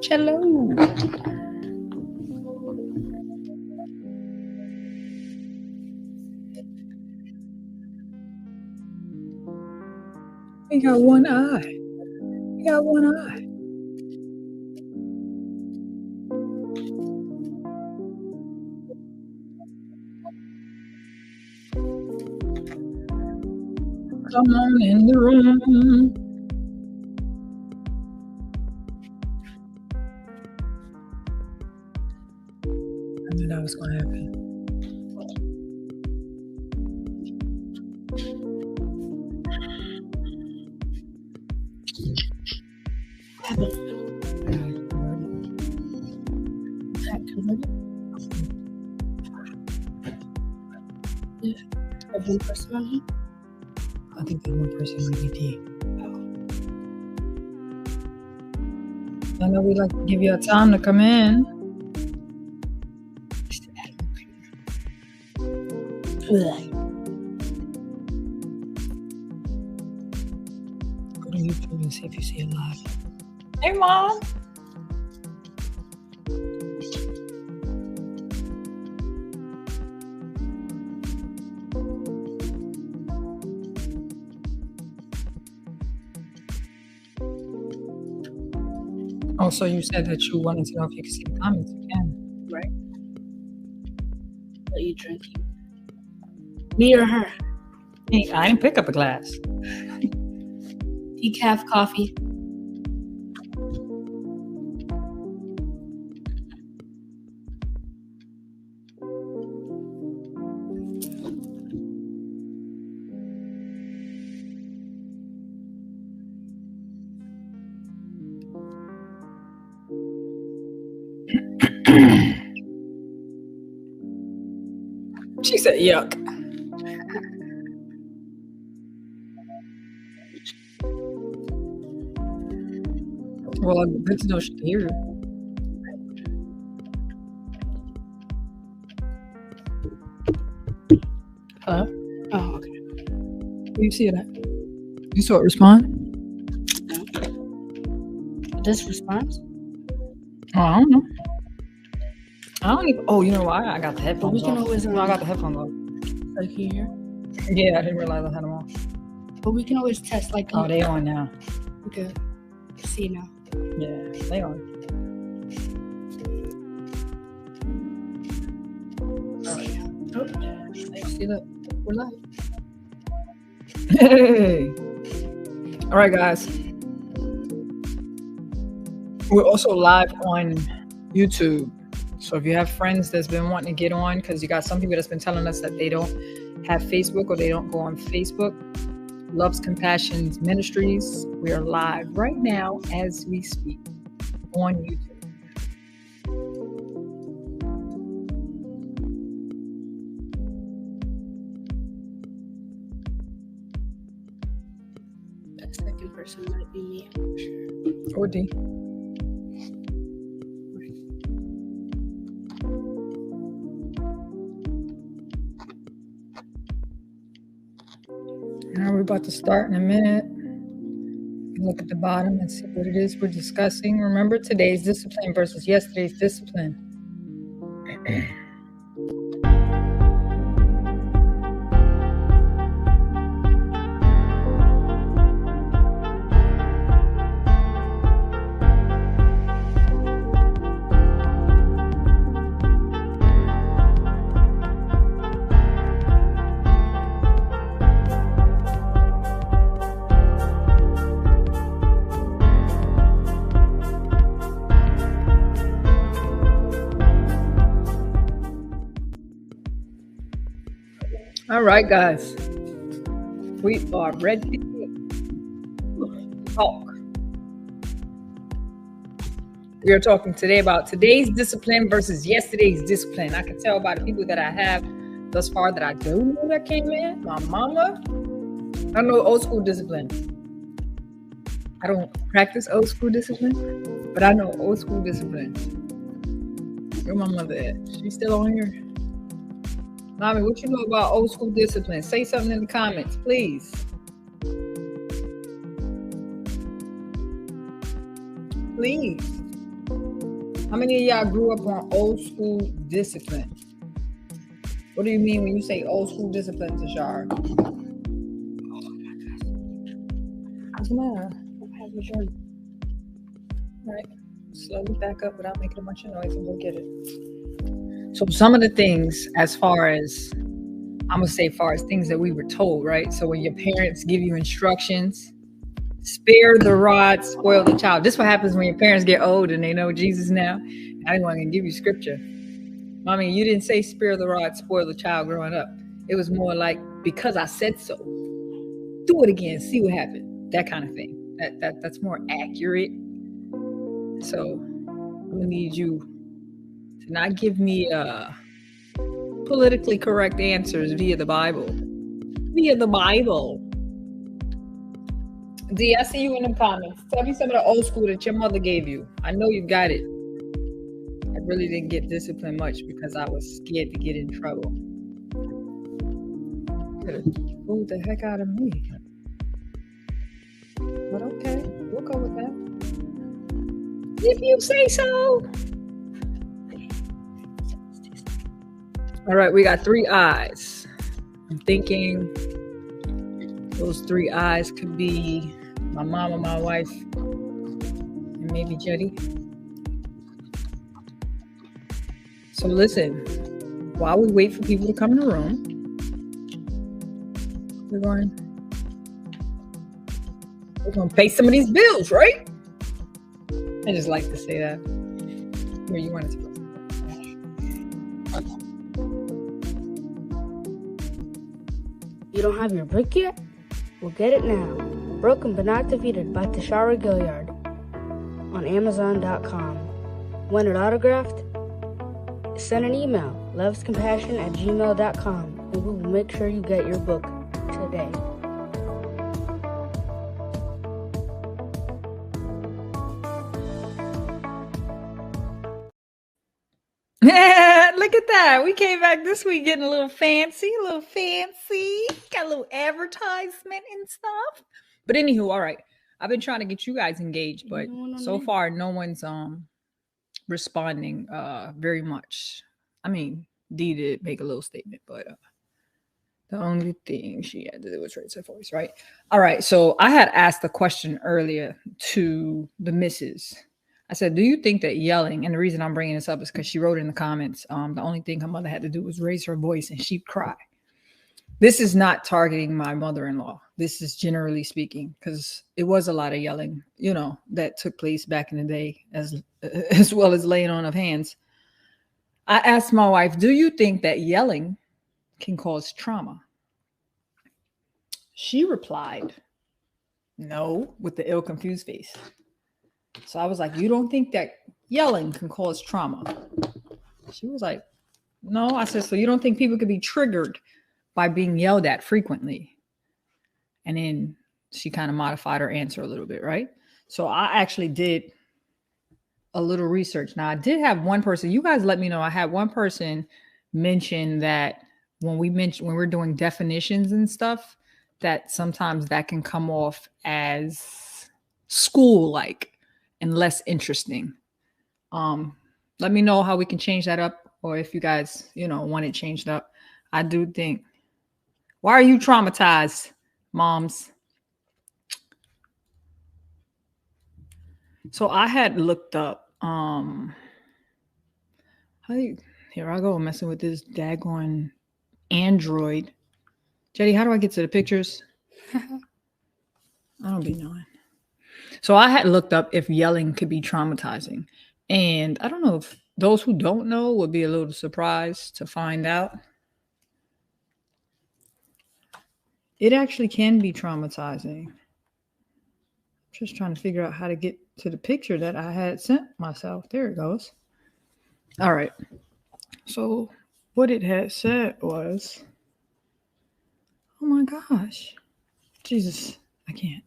Cello. We got one eye. We got one eye. Come on in the room. I knew that was going to happen. One person on here? I think that one person might be D. I know we like to give you a time to come in. Go to YouTube and see if you see it live. Hey, Mom. Oh, so you said that you wanted to know if you could see the comments. You can. Right. What are you drinking? Me or her? Hey, I didn't pick up a glass. Decaf coffee. She said, yuck. Well, good to know she can hear you. Hello? Oh, okay. Where you see it at? You saw it respond? This response? Oh, I don't know. I don't even. Oh, you know why? I got the headphones. But we can off. always No, I got the headphones off. like here. Yeah, I didn't realize I had them off. But we can always test like Oh, they on now. we could see now. Yeah, they on. Oh yeah. Oh, see that we're live. Hey. All right, guys. We're also live on YouTube. So if you have friends that's been wanting to get on, because you got some people that's been telling us that they don't have Facebook or they don't go on Facebook, Love's Compassion Ministries, we are live right now as we speak on YouTube. That second person might be me, I'm sure. Or D. Now we're about to start in a minute. Look at the bottom and see what it is we're discussing. Remember, today's discipline versus yesterday's discipline. All right, guys. We are ready to talk. We are talking today about today's discipline versus yesterday's discipline. I can tell by the people that I have thus far that I don't know that came in. My mama. I know old school discipline. I don't practice old school discipline, but I know old school discipline. Where my mother at? She's still on here? Mommy, what you know about old school discipline? Say something in the comments, please. Please. How many of y'all grew up on old school discipline? What do you mean when you say old school discipline, Tashara? What's the matter? Right. Slowly back up without making a bunch of noise and go get it. So some of the things, as far as things that we were told, right? So when your parents give you instructions, spare the rod, spoil the child. This is what happens when your parents get old and they know Jesus now. I want to give you scripture. Mommy, you didn't say spare the rod, spoil the child growing up. It was more like, because I said so. Do it again, see what happened. That kind of thing. That's more accurate. So I'm gonna need you to not give me politically correct answers via the Bible. D, I see you in the comments. Tell me some of the old school that your mother gave you. I know you got it. I really didn't get disciplined much because I was scared to get in trouble. Could have fooled the heck out of me. But okay, we'll go with that. If you say so. All right, we got 3 eyes. I'm thinking those 3 eyes could be my mama, my wife, and maybe Jetty. So listen, while we wait for people to come in the room, we're going to pay some of these bills, right? I just like to say that. Here, you wanted to. You don't have your book yet? Well, get it now. Broken But Not Defeated by Tashara Gilliard on Amazon.com. Want it autographed? Send an email, lovescompassion@gmail.com, and we will make sure you get your book today. Look at that. We came back this week getting a little fancy. Got a little advertisement and stuff. But anywho, all right. I've been trying to get you guys engaged, but so far no one's responding very much. I mean, Dee did make a little statement, but the only thing she had to do was raise her voice, right? All right. So I had asked a question earlier to the missus. I said, do you think that yelling, and the reason I'm bringing this up is because she wrote in the comments, the only thing her mother had to do was raise her voice and she'd cry. This is not targeting my mother-in-law. This is generally speaking, because it was a lot of yelling, that took place back in the day, as well as laying on of hands. I asked my wife, do you think that yelling can cause trauma? She replied, no, with the ill confused face. So I was like, you don't think that yelling can cause trauma? She was like, no. I said, so you don't think people could be triggered by being yelled at frequently? And then she kind of modified her answer a little bit, right? So I actually did a little research. Now I did have one person, you guys let me know. I had one person mention that when we're doing definitions and stuff, that sometimes that can come off as school-like and less interesting. Let me know how we can change that up, or if you guys, want it changed up. I do think, why are you traumatized, moms? So I had looked up, here I go messing with this daggone Android. Jetty, how do I get to the pictures? I don't be knowing. So I had looked up if yelling could be traumatizing. And I don't know if those who don't know would be a little surprised to find out. It actually can be traumatizing. Just trying to figure out how to get to the picture that I had sent myself. There it goes. All right. So what it had said was, oh my gosh, Jesus, I can't.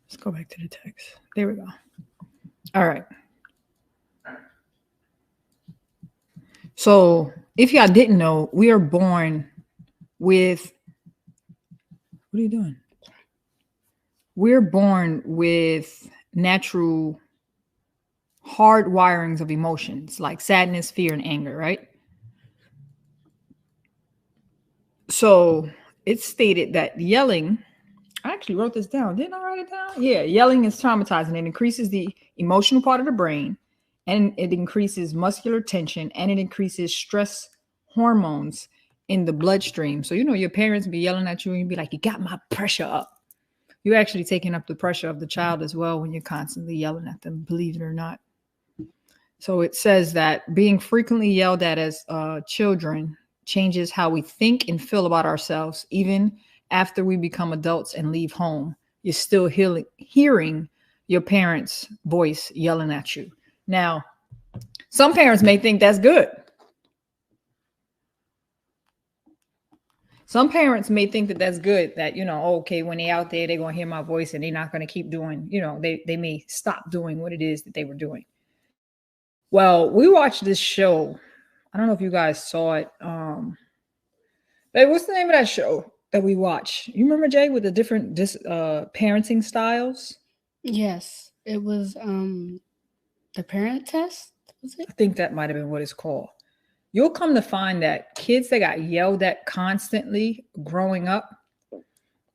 Let's go back to the text. There we go. All right. So if y'all didn't know, we are born with, what are you doing? We're born with natural hard wirings of emotions like sadness, fear, and anger, right? So it's stated that yelling, I actually wrote this down. Didn't I write it down? Yeah, yelling is traumatizing. It increases the emotional part of the brain, and it increases muscular tension, and it increases stress hormones in the bloodstream. So, your parents be yelling at you and you be like, you got my pressure up. You're actually taking up the pressure of the child as well when you're constantly yelling at them, believe it or not. So it says that being frequently yelled at as children changes how we think and feel about ourselves. Even after we become adults and leave home, you're still hearing your parents' voice yelling at you. Now, some parents may think that's good. Some parents may think that that's good, that, okay, when they're out there, they're going to hear my voice and they're not going to keep doing, they may stop doing what it is that they were doing. Well, we watched this show. I don't know if you guys saw it. Hey, what's the name of that show that we watched? You remember, Jay, with the different parenting styles? Yes, it was The Parent Test, was it? I think that might have been what it's called. You'll come to find that kids that got yelled at constantly growing up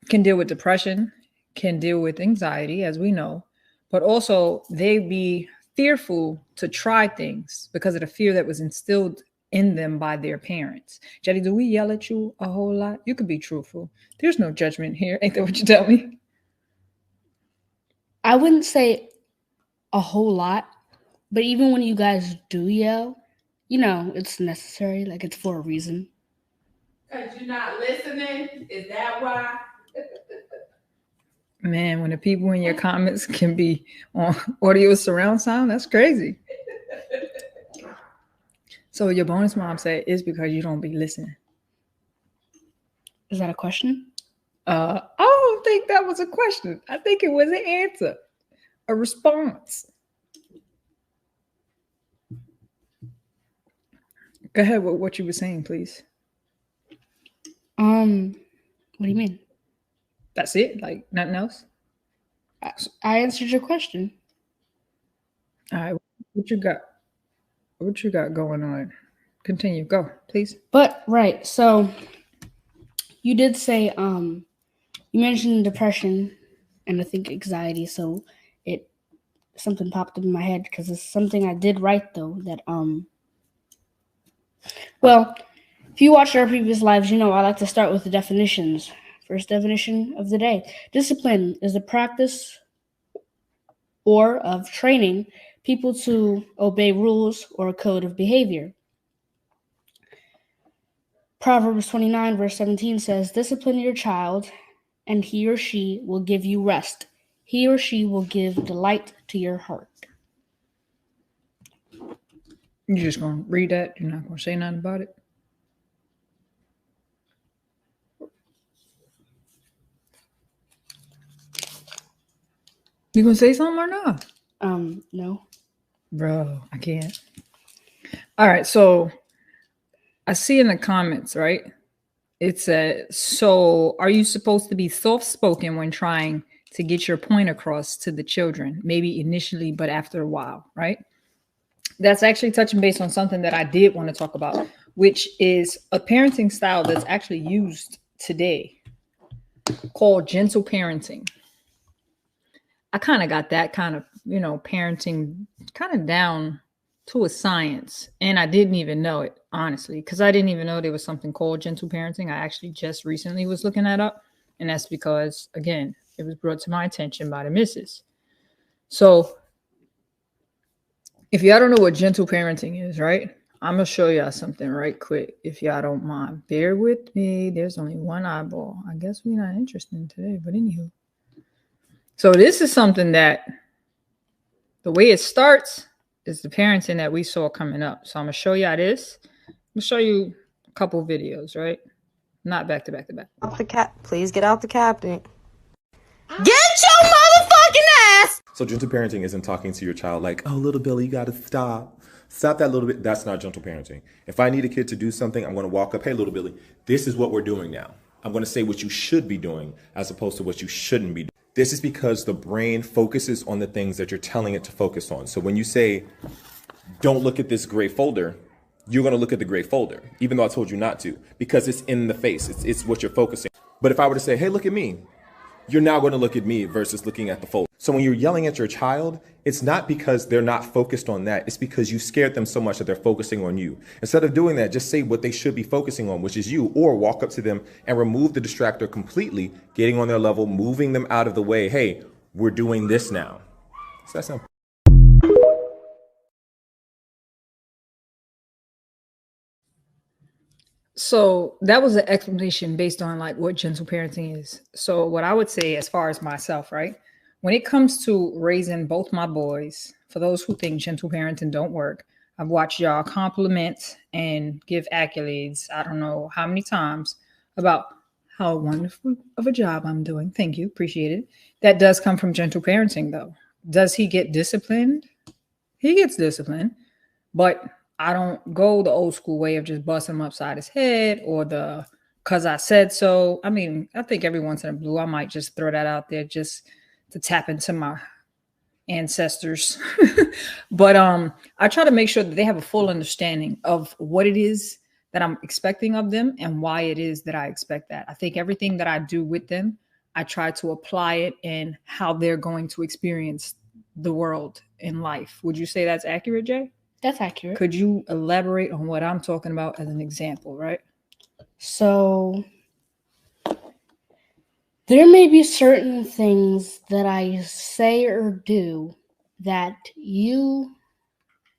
can deal with depression, can deal with anxiety, as we know, but also they be fearful to try things because of the fear that was instilled in them by their parents. Jetty, do we yell at you a whole lot? You could be truthful. There's no judgment here. Ain't that what you tell me? I wouldn't say a whole lot, but even when you guys do yell, it's necessary. Like, it's for a reason. Because you're not listening? Is that why? Man, when the people in your comments can be on audio surround sound, that's crazy. So your bonus mom said it's because you don't be listening. Is that a question? I don't think that was a question. I think it was an answer, a response. Go ahead with what you were saying, please. What do you mean? That's it? Like nothing else? I answered your question. All right. What you got? What you got going on? Continue. Go, please. But, right. So you did say, you mentioned depression and I think anxiety. So something popped in my head because it's something I did write though that, well, if you watched our previous lives, I like to start with the definitions. First definition of the day. Discipline is the practice or of training people to obey rules or a code of behavior. Proverbs 29 verse 17 says, discipline your child and he or she will give you rest. He or she will give delight to your heart. You're just going to read that? You're not going to say nothing about it? You going to say something or not? No. Bro, I can't. All right, so I see in the comments, right? It says, so are you supposed to be soft-spoken when trying to get your point across to the children? Maybe initially, but after a while, right? That's actually touching base on something that I did want to talk about, which is a parenting style that's actually used today called gentle parenting. I kind of got that kind of, parenting kind of down to a science. And I didn't even know it, honestly, because I didn't even know there was something called gentle parenting. I actually just recently was looking that up. And that's because, again, it was brought to my attention by the missus. So if y'all don't know what gentle parenting is, right? I'm going to show y'all something right quick, if y'all don't mind. Bear with me. There's only one eyeball. I guess we're not interested in today, but anywho. So this is something that the way it starts is the parenting that we saw coming up. So I'm going to show y'all this. I'm going to show you a couple videos, right? Not back to back to back. Please get out the cabinet. Get your motherfucking ass! So gentle parenting isn't talking to your child like, oh, little Billy, you got to stop. Stop that little bit. That's not gentle parenting. If I need a kid to do something, I'm going to walk up, hey, little Billy, this is what we're doing now. I'm going to say what you should be doing as opposed to what you shouldn't be doing. This is because the brain focuses on the things that you're telling it to focus on. So when you say, don't look at this gray folder, you're going to look at the gray folder, even though I told you not to, because it's in the face. It's what you're focusing. But if I were to say, hey, look at me, you're now going to look at me versus looking at the folder. So when you're yelling at your child, it's not because they're not focused on that. It's because you scared them so much that they're focusing on you. Instead of doing that, just say what they should be focusing on, which is you, or walk up to them and remove the distractor completely, getting on their level, moving them out of the way. Hey, we're doing this now. So that's simple. So that was an explanation based on like what gentle parenting is. So what I would say as far as myself, right? When it comes to raising both my boys, for those who think gentle parenting don't work, I've watched y'all compliment and give accolades, I don't know how many times, about how wonderful of a job I'm doing. Thank you. Appreciate it. That does come from gentle parenting, though. Does he get disciplined? He gets disciplined, but I don't go the old school way of just busting him upside his head or the because I said so. I mean, I think every once in a blue, I might just throw that out there just to tap into my ancestors. But I try to make sure that they have a full understanding of what it is that I'm expecting of them and why it is that I expect that. I think everything that I do with them, I try to apply it in how they're going to experience the world in life. Would you say that's accurate, Jay? That's accurate. Could you elaborate on what I'm talking about as an example, right? So there may be certain things that I say or do that you,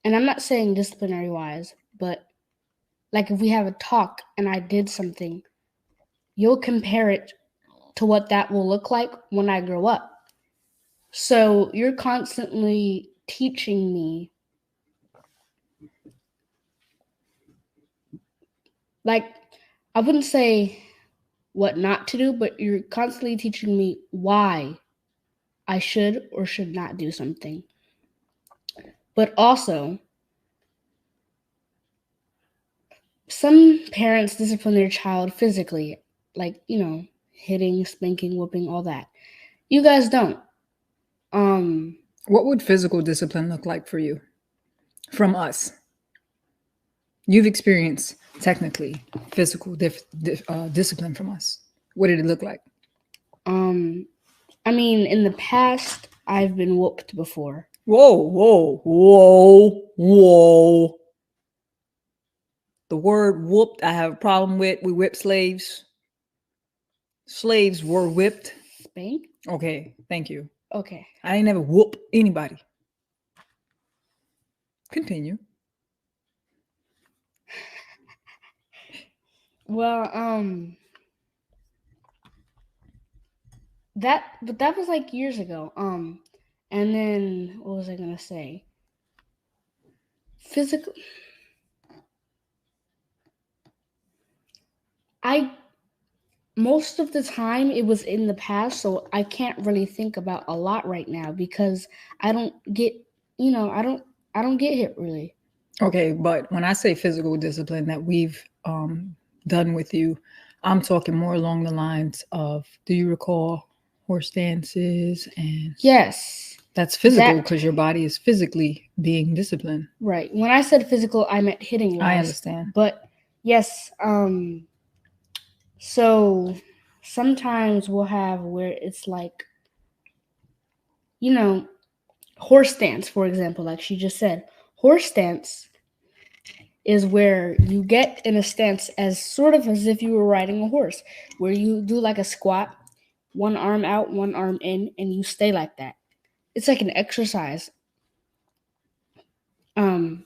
and I'm not saying disciplinary wise, but like if we have a talk and I did something, you'll compare it to what that will look like when I grow up. So you're constantly teaching me, like, I wouldn't say what not to do, but you're constantly teaching me why I should or should not do something. But also, some parents discipline their child physically, like, hitting, spanking, whooping, all that. You guys don't. What would physical discipline look like for you from us? You've experienced technically physical discipline from us. What did it look like? I mean, in the past, I've been whooped before. Whoa. The word whooped, I have a problem with. We whip slaves. Slaves were whipped. Spank? Okay, thank you. Okay. I ain't never whoop anybody. Continue. Well, that was like years ago. And then what was I gonna say? Physical. Most of the time it was in the past, so I can't really think about a lot right now because I don't get, I don't get hit really. Okay, but when I say physical discipline that we've done with you, I'm talking more along the lines of, do you recall horse dances? And yes, that's physical because your body is physically being disciplined. Right. When I said physical, I meant hitting. I understand. But yes, so sometimes we'll have where it's like, horse stance, for example, like she just said. Horse stance is where you get in a stance as sort of as if you were riding a horse, where you do like a squat, one arm out, one arm in, and you stay like that. It's like an exercise. And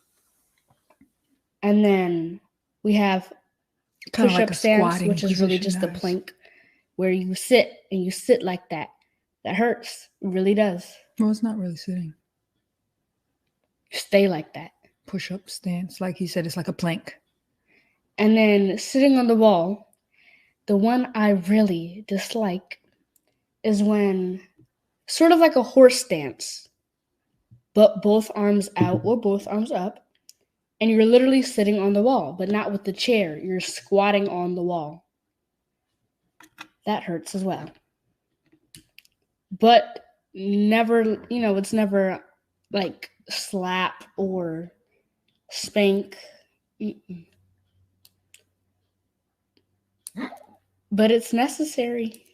then we have push-up like stance, which is really just a plank, where you sit and you sit like that. That hurts. It really does. Well, it's not really sitting. You stay like that. Push-up stance, like he said, it's like a plank. And then sitting on the wall, the one I really dislike is when, sort of like a horse stance, but both arms out or both arms up, and you're literally sitting on the wall, but not with the chair. You're squatting on the wall. That hurts as well. but never, it's never like slap or spank. Mm-mm. But it's necessary.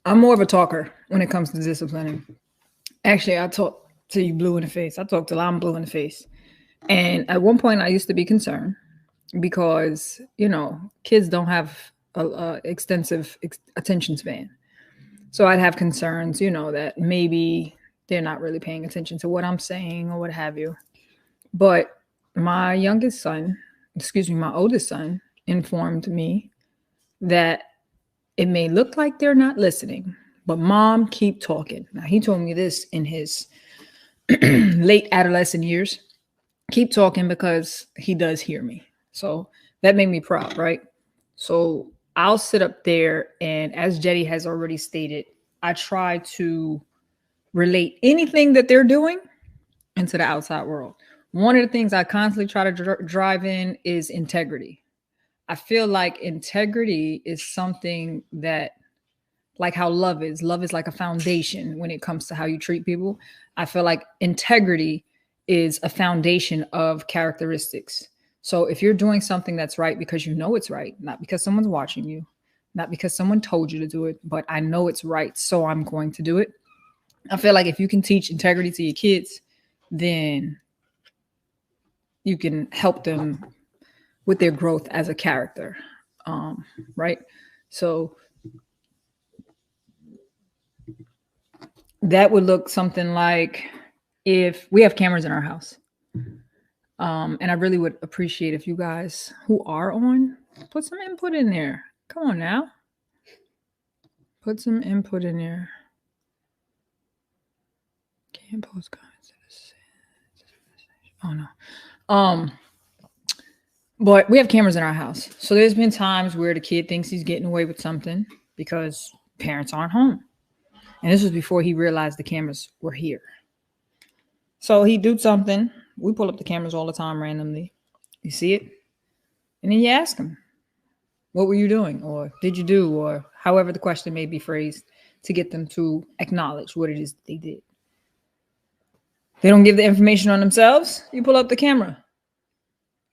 I'm more of a talker when it comes to disciplining. Actually, I talk till you blue in the face. I talk till I'm blue in the face. And at one point, I used to be concerned because, kids don't have a extensive attention span. So I'd have concerns, that maybe they're not really paying attention to what I'm saying or what have you. But my oldest son, informed me that it may look like they're not listening, but mom, keep talking. Now, he told me this in his late adolescent years. Keep talking because he does hear me. So that made me proud, right? So I'll sit up there, and as Jetty has already stated, I try to relate anything that they're doing into the outside world. One of the things I constantly try to drive in is integrity. I feel like integrity is something that, like how love is like a foundation when it comes to how you treat people. I feel like integrity is a foundation of characteristics. So if you're doing something that's right because you know it's right, not because someone's watching you, not because someone told you to do it, but I know it's right, so I'm going to do it. I feel like if you can teach integrity to your kids, then you can help them with their growth as a character, right? So that would look something like, if we have cameras in our house, and I really would appreciate if you guys who are on put some input in there. Come on now, put some input in there. Can't post comments. Oh no. But we have cameras in our house. So there's been times where the kid thinks he's getting away with something because parents aren't home. And this was before he realized the cameras were here. So he do something. We pull up the cameras all the time randomly. You see it? And then you ask him, what were you doing? Or did you do? Or however the question may be phrased to get them to acknowledge what it is that they did. They don't give the information on themselves. You pull up the camera.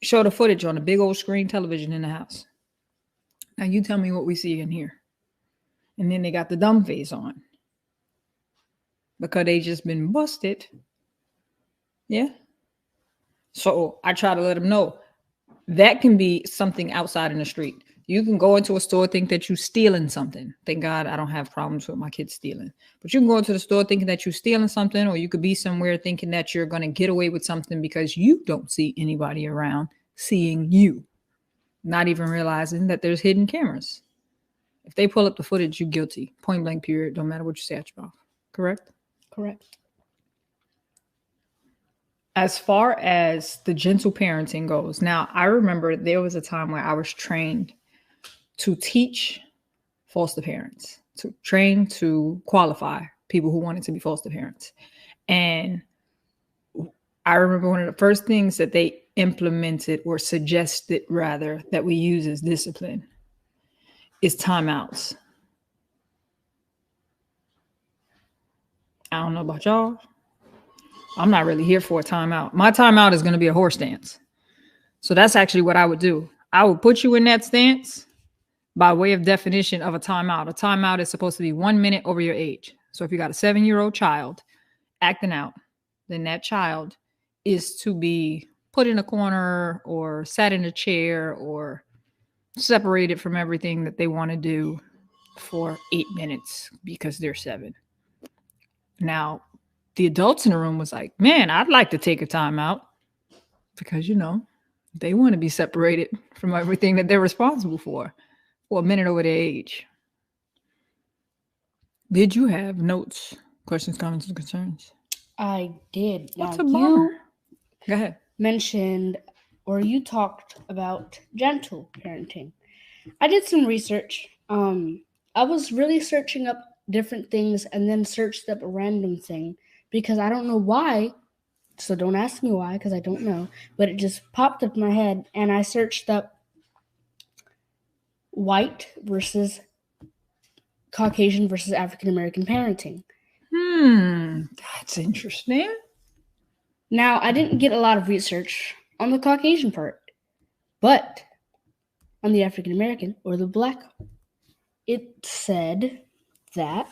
Show the footage on a big old screen television in the house. Now you tell me what we see in here. And then they got the dumb face on. Because they just been busted. Yeah. So I try to let them know that can be something outside in the street. You can go into a store, think that you're stealing something. Thank God I don't have problems with my kids stealing. But you can go into the store thinking that you're stealing something, or you could be somewhere thinking that you're going to get away with something because you don't see anybody around seeing you, not even realizing that there's hidden cameras. If they pull up the footage, you're guilty. Point blank, period. Don't matter what you say at your mouth. Correct? Correct. As far as the gentle parenting goes, now I remember there was a time where I was trained to teach foster parents, to train to qualify people who wanted to be foster parents. And I remember one of the first things that they implemented, or suggested rather, that we use as discipline is timeouts. I don't know about y'all. I'm not really here for a timeout. My timeout is going to be a horse stance. So that's actually what I would do. I would put you in that stance by way of definition of a timeout. A timeout is supposed to be 1 minute over your age. So if you got a 7-year-old child acting out, then that child is to be put in a corner or sat in a chair or separated from everything that they want to do for 8 minutes because they're 7. Now, the adults in the room was like, man, I'd like to take a time out because, they want to be separated from everything that they're responsible for a minute over their age. Did you have notes, questions, comments, and concerns? I did. What's Now, a bummer? Go ahead. mentioned, or you talked about gentle parenting. I did some research. I was really searching up different things and then searched up a random thing because I don't know why. So don't ask me why, because I don't know. But it just popped up in my head, and I searched up white versus Caucasian versus African American parenting. That's interesting. Now, I didn't get a lot of research on the Caucasian part, but on the African American or the Black, it said that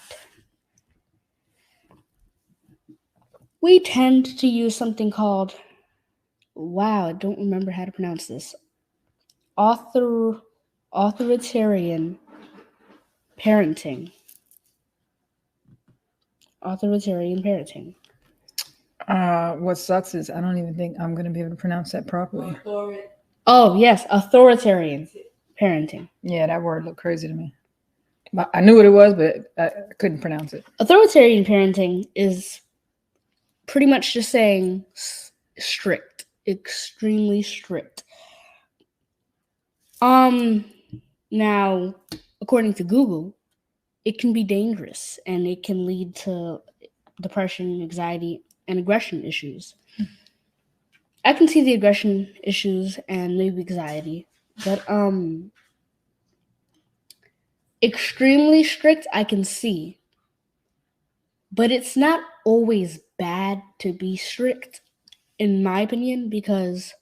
we tend to use something called, I don't remember how to pronounce this, authoritarian parenting. Authoritarian parenting. What sucks is I don't even think I'm going to be able to pronounce that properly. Oh, yes, authoritarian parenting. Yeah, that word looked crazy to me. I knew what it was, but I couldn't pronounce it. Authoritarian parenting is pretty much just saying strict, extremely strict. Now, according to Google, it can be dangerous and it can lead to depression, anxiety, and aggression issues. I can see the aggression issues and maybe anxiety, but extremely strict I can see. But it's not always bad to be strict, in my opinion, because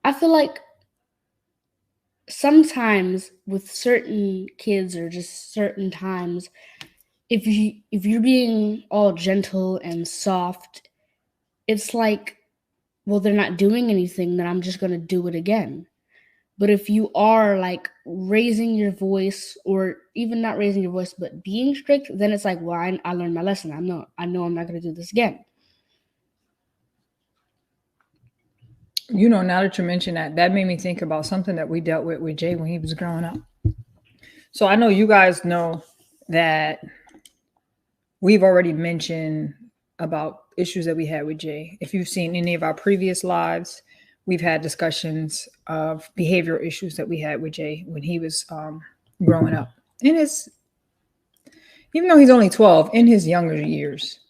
I feel like sometimes with certain kids or just certain times, if you're being all gentle and soft, it's like, well, they're not doing anything, then I'm just going to do it again. But if you are like raising your voice, or even not raising your voice, but being strict, then it's like, well, I learned my lesson. I know I'm not going to do this again. You know, now that you mention that made me think about something that we dealt with Jay when he was growing up. So I know you guys know that we've already mentioned about issues that we had with Jay. If you've seen any of our previous lives, we've had discussions of behavioral issues that we had with Jay when he was growing up. Even though he's only 12, in his younger years.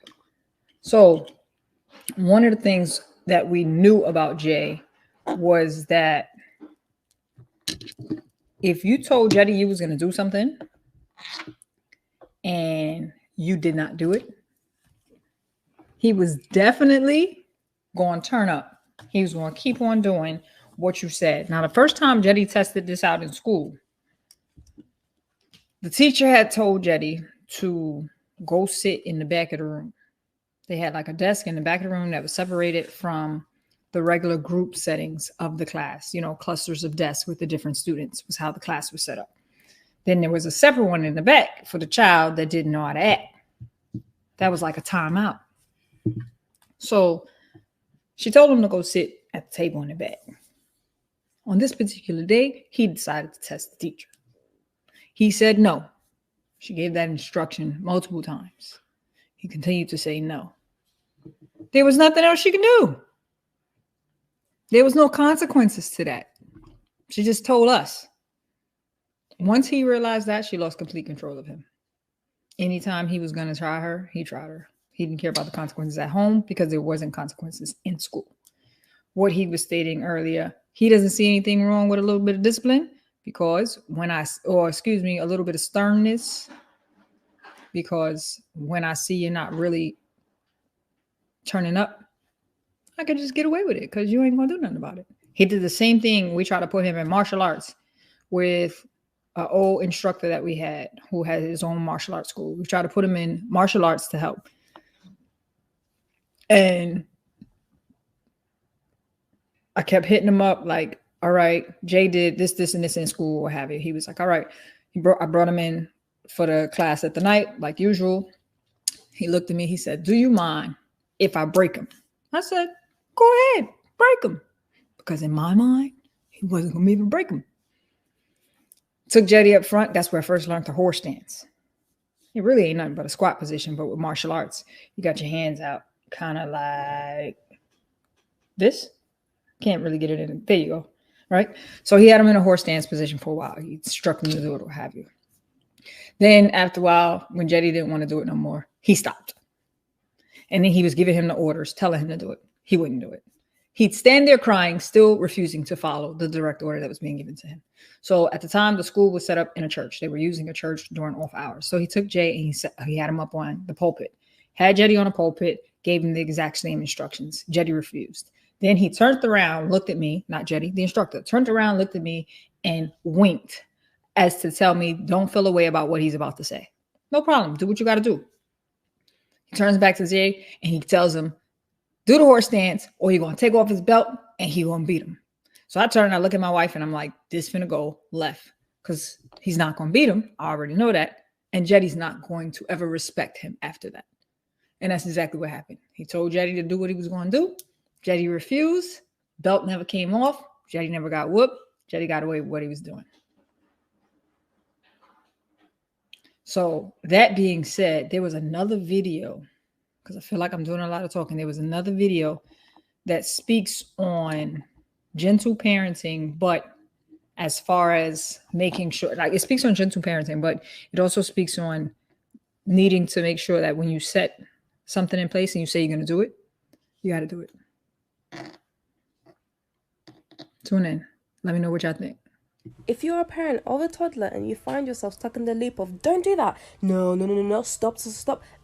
So one of the things that we knew about Jay was that if you told Jetty you was going to do something and you did not do it, he was definitely going to turn up. He was going to keep on doing what you said. Now, the first time Jetty tested this out in school, the teacher had told Jetty to go sit in the back of the room. They had like a desk in the back of the room that was separated from the regular group settings of the class. You know, clusters of desks with the different students was how the class was set up. Then there was a separate one in the back for the child that didn't know how to act. That was like a timeout. So she told him to go sit at the table in the back. On this particular day, he decided to test the teacher. He said no. She gave that instruction multiple times. He continued to say no. There was nothing else she could do. There was no consequences to that. She just told us. Once he realized that, she lost complete control of him. Anytime he was going to try her, he tried her. He didn't care about the consequences at home because there wasn't consequences in school. What he was stating earlier, he doesn't see anything wrong with a little bit of discipline because a little bit of sternness, because when I see you're not really turning up, I could just get away with it because you ain't going to do nothing about it. He did the same thing. We tried to put him in martial arts with an old instructor that we had who had his own martial arts school. We tried to put him in martial arts to help. And I kept hitting him up like, all right, Jay did this, and this in school, what have you. He was like, all right. I brought him in for the class at the night, like usual. He looked at me. He said, do you mind if I break him? I said, go ahead, break him. Because in my mind, he wasn't going to even break him. Took Jetty up front. That's where I first learned the horse stance. It really ain't nothing but a squat position, but with martial arts, you got your hands out kind of like this. Can't really get it in. There you go. Right? So he had him in a horse stance position for a while. He struck him to do it, what have you. Then after a while, when Jetty didn't want to do it no more, he stopped. And then he was giving him the orders, telling him to do it. He wouldn't do it. He'd stand there crying, still refusing to follow the direct order that was being given to him. So at the time, the school was set up in a church. They were using a church during off hours. So he took Jay and he had him up on the pulpit, had Jetty on a pulpit, gave him the exact same instructions. Jetty refused. Then he turned around, looked at me, not Jetty, the instructor, turned around, looked at me, and winked as to tell me, don't feel a way about what he's about to say. No problem. Do what you got to do. He turns back to Jay and he tells him, do the horse stance or you're going to take off his belt and he going to beat him. So I turn and I look at my wife and I'm like, this finna go left because he's not going to beat him. I already know that. And Jetty's not going to ever respect him after that. And that's exactly what happened. He told Jetty to do what he was going to do. Jetty refused. Belt never came off. Jetty never got whooped. Jetty got away with what he was doing. So that being said, there was another video, because I feel like I'm doing a lot of talking. There was another video that speaks on gentle parenting, but as far as making sure, like it speaks on gentle parenting, but it also speaks on needing to make sure that when you set something in place and you say you're going to do it, you got to do it. Tune in. Let me know what y'all think. If you're a parent of a toddler and you find yourself stuck in the loop of don't do that, no, stop,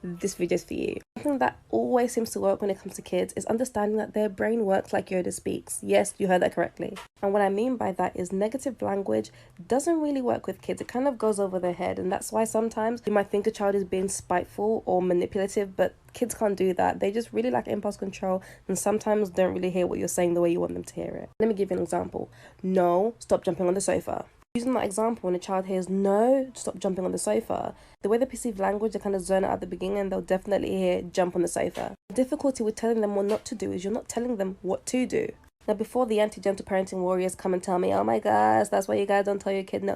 this video is for you. Something that always seems to work when it comes to kids is understanding that their brain works like Yoda speaks. Yes, you heard that correctly. And what I mean by that is negative language doesn't really work with kids. It kind of goes over their head, and that's why sometimes you might think a child is being spiteful or manipulative, but kids can't do that. They just really lack impulse control and sometimes don't really hear what you're saying the way you want them to hear it. Let me give you an example. No, stop jumping on the sofa. Using that example, when a child hears no, stop jumping on the sofa, the way they perceive language, they kind of zone out at the beginning and they'll definitely hear jump on the sofa. The difficulty with telling them what not to do is you're not telling them what to do. Now, before the anti-gentle parenting warriors come and tell me, oh my gosh, that's why you guys don't tell your kid no,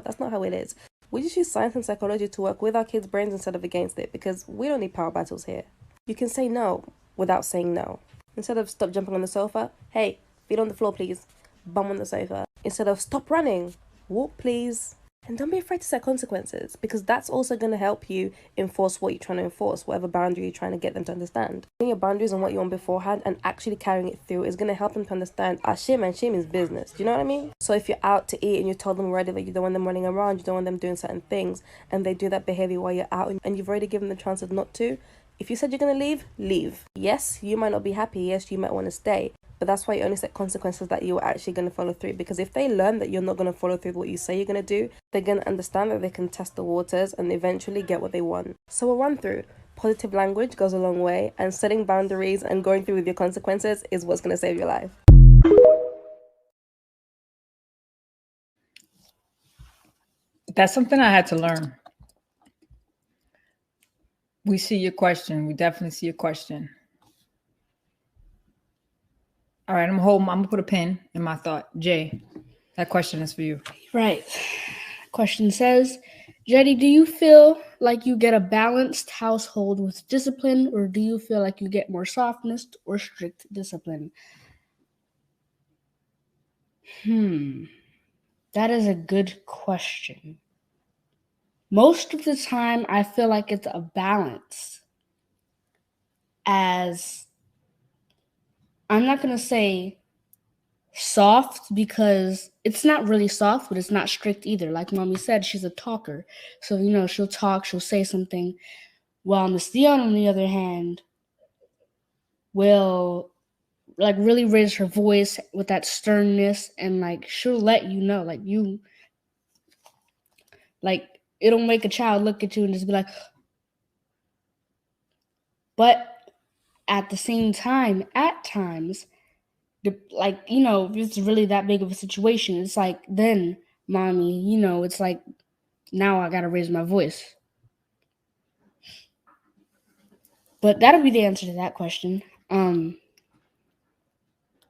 that's not how it is. We just use science and psychology to work with our kids' brains instead of against it, because we don't need power battles here. You can say no without saying no. Instead of stop jumping on the sofa, hey, feet on the floor please, bum on the sofa. Instead of stop running, walk please. And don't be afraid to set consequences, because that's also going to help you enforce what you're trying to enforce, whatever boundary you're trying to get them to understand. Setting your boundaries on what you want beforehand and actually carrying it through is going to help them to understand, shame is business. Do you know what I mean? So if you're out to eat and you told them already that you don't want them running around, you don't want them doing certain things, and they do that behavior while you're out and you've already given them the chances not to, if you said you're going to leave, leave. Yes, you might not be happy. Yes, you might want to stay. But that's why you only set consequences that you're actually going to follow through. Because if they learn that you're not going to follow through what you say you're going to do, they're going to understand that they can test the waters and eventually get what they want. So a run through. Positive language goes a long way, and setting boundaries and going through with your consequences is what's going to save your life. That's something I had to learn. We see your question. We definitely see your question. All right, I'm gonna put a pin in my thought. Jay, that question is for you. Right. Question says, Jetty, do you feel like you get a balanced household with discipline, or do you feel like you get more softness or strict discipline? That is a good question. Most of the time, I feel like it's a balance. As I'm not going to say soft, because it's not really soft, but it's not strict either. Like Mommy said, she's a talker. So, she'll talk, she'll say something. While Miss Dion, on the other hand, will really raise her voice with that sternness, and she'll let you know, it'll make a child look at you and just be like, but at the same time, at times, if it's really that big of a situation, it's like, then, Mommy, it's like, now I got to raise my voice. But that'll be the answer to that question. And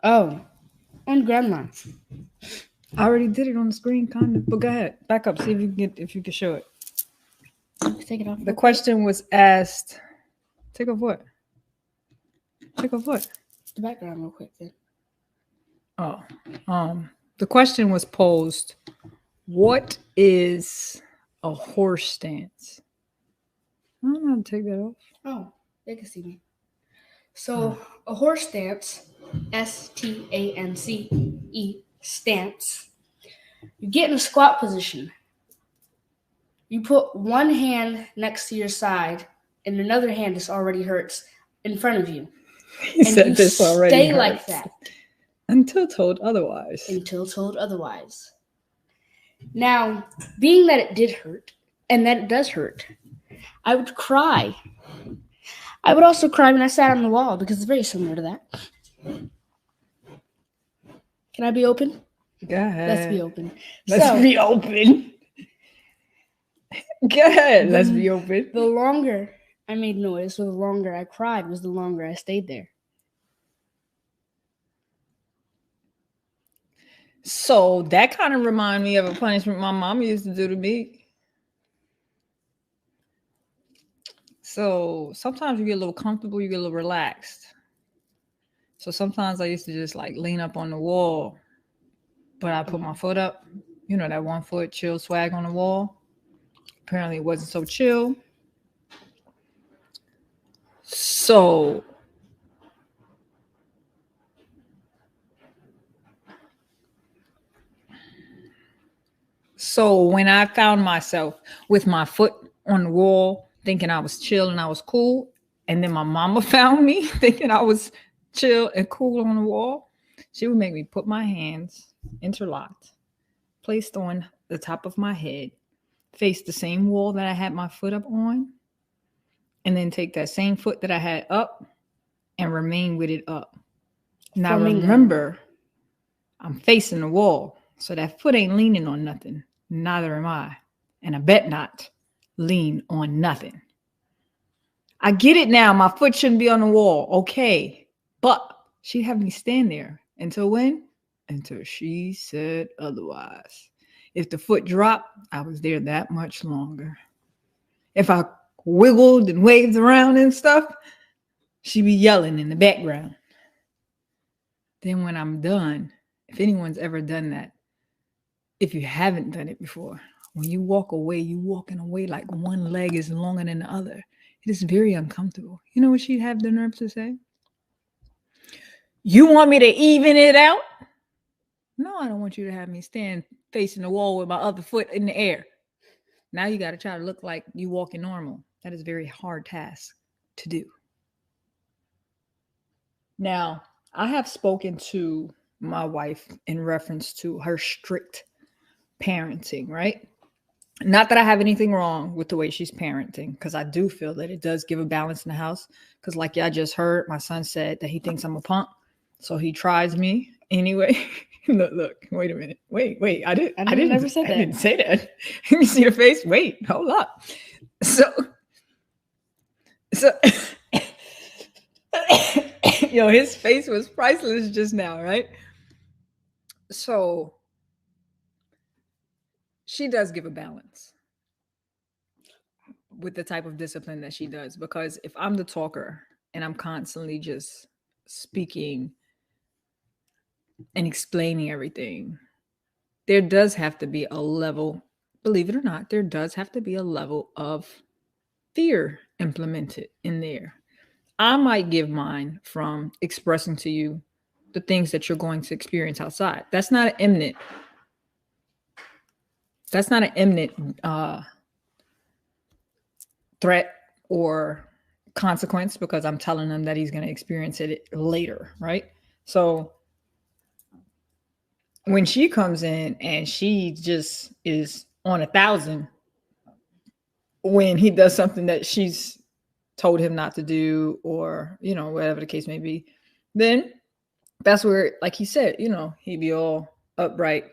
Grandma. I already did it on the screen, kind of, but go ahead. Back up, see if you can show it. Take it off. The question was asked, take off what? Take off what? The background real quick then. The question was posed, what is a horse stance? I don't know how to take that off. Oh, they can see me. So a horse stance S-T-A-N-C-E, stance. You get in a squat position. You put one hand next to your side and another hand that already hurts in front of you. He said you this already stay hurts. like that Until told otherwise. until told otherwise. Now, being that it did hurt, and that it does hurt, I would cry. I would also cry when I sat on the wall because it's very similar to that. Can I be open? Go ahead. Let's be open. Let's be open. Go ahead. Let's be open. The longer I made noise, so the longer I cried was the longer I stayed there. So that kind of reminded me of a punishment my mom used to do to me. So sometimes you get a little comfortable, you get a little relaxed. So sometimes I used to just like lean up on the wall, but I put my foot up, you know, that 1 foot chill swag on the wall. Apparently it wasn't so chill. So when I found myself with my foot on the wall, thinking I was chill and I was cool, and then my mama found me thinking I was chill and cool on the wall, she would make me put my hands interlocked, placed on the top of my head, face the same wall that I had my foot up on, and then take that same foot that I had up and remain with it up. Now remember, I'm facing the wall, so that foot ain't leaning on nothing. Neither am I. And I bet not lean on nothing. I get it now. My foot shouldn't be on the wall. Okay. But she'd have me stand there. Until when? Until she said otherwise. If the foot dropped, I was there that much longer. If I wiggled and waved around and stuff, she'd be yelling in the background. Then when I'm done, if anyone's ever done that, if you haven't done it before, when you walk away, you walking away like one leg is longer than the other. It is very uncomfortable. You know what she'd have the nerve to say? You want me to even it out? No, I don't want you to have me stand facing the wall with my other foot in the air. Now you got to try to look like you walking normal. That is a very hard task to do. Now, I have spoken to my wife in reference to her strict parenting, right? Not that I have anything wrong with the way she's parenting, because I do feel that it does give a balance in the house. Because like y'all just heard, my son said that he thinks I'm a punk, so he tries me anyway. Look, wait a minute. Wait, I didn't never say that. I didn't say that. You see the face? Wait, hold up. So yo, his face was priceless just now, right? So she does give a balance with the type of discipline that she does, because if I'm the talker and I'm constantly just speaking and explaining everything, there does have to be a level, believe it or not, there does have to be a level of fear implemented in there. I might give mine from expressing to you the things that you're going to experience outside. That's not an imminent threat or consequence, because I'm telling him that he's going to experience it later, right? So when she comes in and she just is on 1,000 when he does something that she's told him not to do, or, you know, whatever the case may be, then that's where, like he said, you know, he'd be all upright,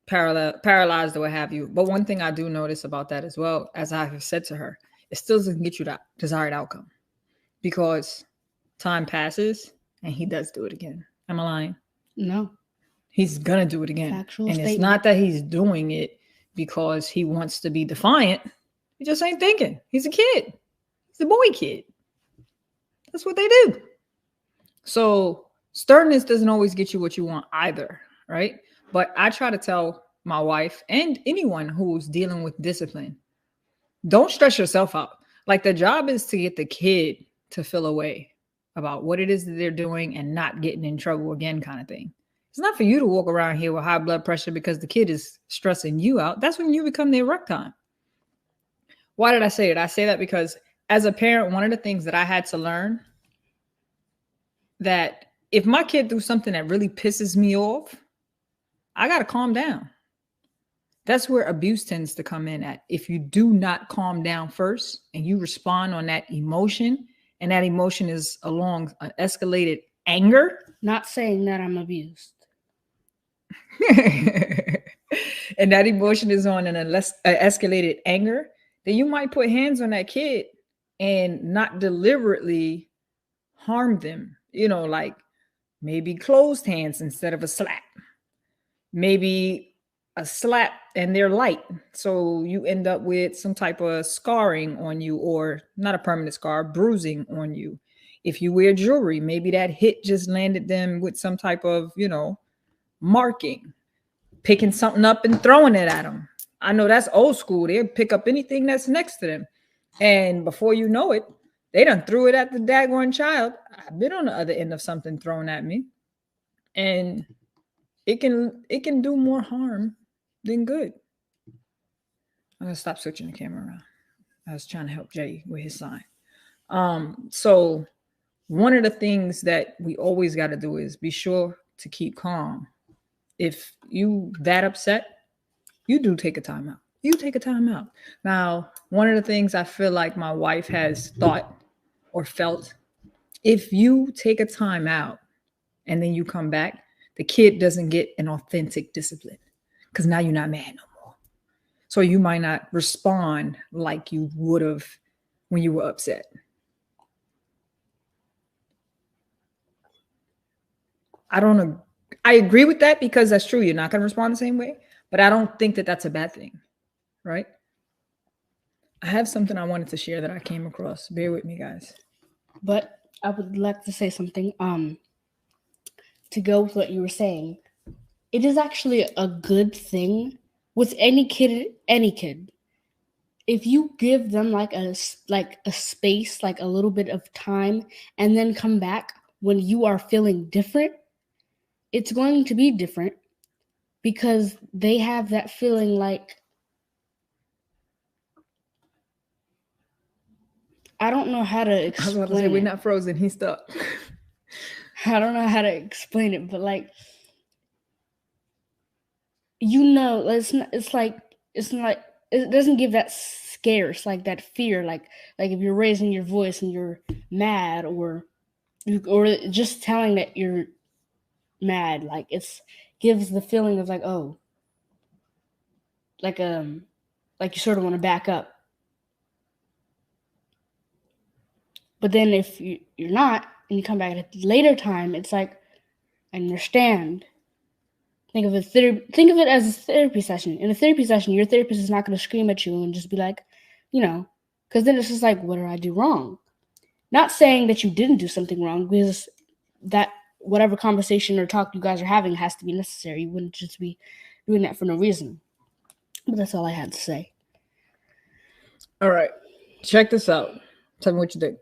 paralyzed or what have you. But one thing I do notice about that as well, as I have said to her, it still doesn't get you that desired outcome, because time passes and he does do it again. Am I lying? No. He's gonna do it again. Factual and statement. It's not that he's doing it because he wants to be defiant. He just ain't thinking. He's a kid. He's a boy kid. That's what they do. So sternness doesn't always get you what you want either, right? But I try to tell my wife and anyone who's dealing with discipline, don't stress yourself out. Like, the job is to get the kid to feel away. about what it is that they're doing and not getting in trouble again, kind of thing. It's not for you to walk around here with high blood pressure because the kid is stressing you out. That's when you become the erectile. Why did I say it? I say that because as a parent, one of the things that I had to learn that if my kid do something that really pisses me off, I got to calm down. That's where abuse tends to come in at. If you do not calm down first and you respond on that emotion, and that emotion is along an escalated anger. Not saying that I'm abused. And that emotion is on an escalated anger, then you might put hands on that kid and not deliberately harm them. You know, like maybe closed hands instead of a slap. Maybe a slap and they're light. So you end up with some type of scarring on you, or not a permanent scar, bruising on you. If you wear jewelry, maybe that hit just landed them with some type of, marking, picking something up and throwing it at them. I know that's old school. They'll pick up anything that's next to them. And before you know it, they done threw it at the daggone child. I've been on the other end of something thrown at me. And it can do more harm than good. I'm gonna stop switching the camera around. I was trying to help Jay with his sign. So one of the things that we always got to do is be sure to keep calm. If you that upset, you do take a time out. You take a time out. Now, one of the things I feel like my wife has thought or felt, if you take a time out and then you come back, the kid doesn't get an authentic discipline because now you're not mad no more. So you might not respond like you would have when you were upset. I agree with that because that's true. You're not going to respond the same way, but I don't think that that's a bad thing, right? I have something I wanted to share that I came across. Bear with me, guys. But I would like to say something to go with what you were saying. It is actually a good thing with any kid. If you give them like a space, like a little bit of time, and then come back when you are feeling different, it's going to be different because they have that feeling like, I don't know how to explain. I was about to say, we're not frozen. He's stuck. I don't know how to explain it, but like, it doesn't give that scarce, like that fear, like if you're raising your voice and you're mad or just telling that you're mad, like it's gives the feeling of like, oh, like you sort of want to back up. But then if you're not and you come back at a later time, it's like, I understand. Think of it as a therapy session. In a therapy session, your therapist is not going to scream at you and just be like, because then it's just like, what did I do wrong? Not saying that you didn't do something wrong, because that whatever conversation or talk you guys are having has to be necessary. You wouldn't just be doing that for no reason. But that's all I had to say. All right. Check this out. Tell me what you think.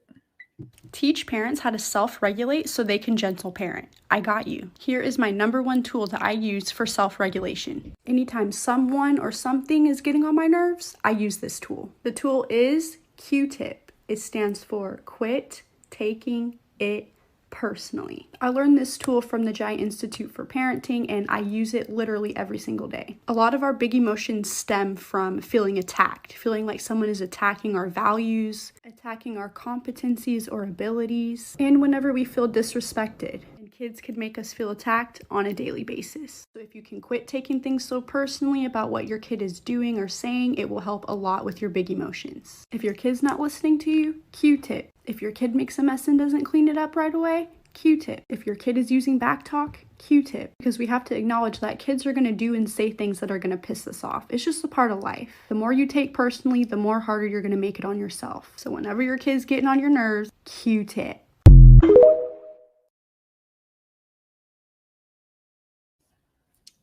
Teach parents how to self-regulate so they can gentle parent. I got you. Here is my #1 tool that I use for self-regulation. Anytime someone or something is getting on my nerves, I use this tool. The tool is Q-tip. It stands for quit taking it personally. I learned this tool from the Giant Institute for Parenting, and I use it literally every single day. A lot of our big emotions stem from feeling attacked, feeling like someone is attacking our values, attacking our competencies or abilities, and whenever we feel disrespected. And kids can make us feel attacked on a daily basis. So if you can quit taking things so personally about what your kid is doing or saying, it will help a lot with your big emotions. If your kid's not listening to you, Q-tip. If your kid makes a mess and doesn't clean it up right away, Q-tip. If your kid is using backtalk, Q-tip. Because we have to acknowledge that kids are going to do and say things that are going to piss us off. It's just a part of life. The more you take personally, the more harder you're going to make it on yourself. So whenever your kid's getting on your nerves, Q-tip.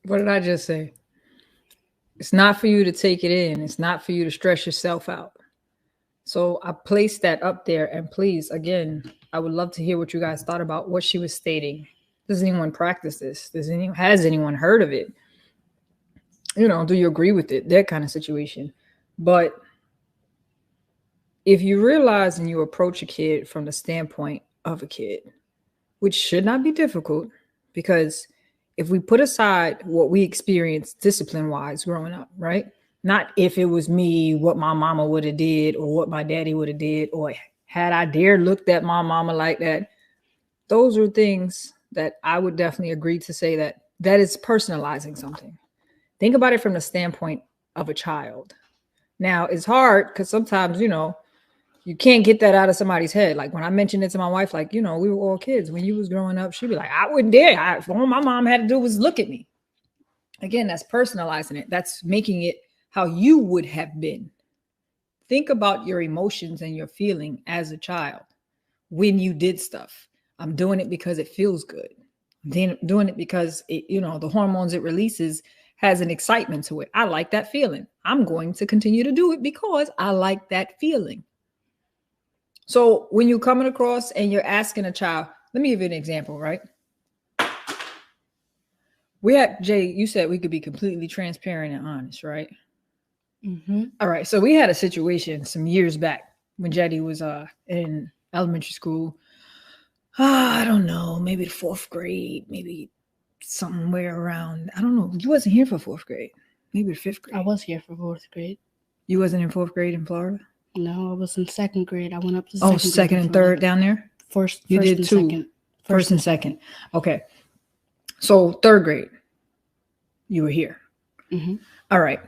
What did I just say? It's not for you to take it in. It's not for you to stress yourself out. So I placed that up there. And please, again, I would love to hear what you guys thought about what she was stating. Does anyone practice this? Has anyone heard of it? Do you agree with it? That kind of situation. But if you realize and you approach a kid from the standpoint of a kid, which should not be difficult, because if we put aside what we experienced discipline-wise growing up, right? Not if it was me, what my mama would have did, or what my daddy would have did, or had I dared looked at my mama like that. Those are things that I would definitely agree to say that is personalizing something. Think about it from the standpoint of a child. Now, it's hard because sometimes, you can't get that out of somebody's head. Like when I mentioned it to my wife, like, we were all kids. When you was growing up, she'd be like, I wouldn't dare. All my mom had to do was look at me. Again, that's personalizing it. That's making it how you would have been. Think about your emotions and your feeling as a child when you did stuff. I'm doing it because it feels good. I'm doing it because the hormones it releases has an excitement to it. I like that feeling. I'm going to continue to do it because I like that feeling. So when you're coming across and you're asking a child, let me give you an example, right? Jay, you said we could be completely transparent and honest, right? Mm-hmm. All right. So we had a situation some years back when Jetty was in elementary school. I don't know, maybe the 4th grade, maybe somewhere around, I don't know. You wasn't here for 4th grade, maybe the 5th grade. I was here for 4th grade. You wasn't in 4th grade in Florida? No, I was in 2nd grade. I went up to second and third down there? First You did and two. Second. First and second. Okay. So 3rd grade, you were here. Mm-hmm. All right.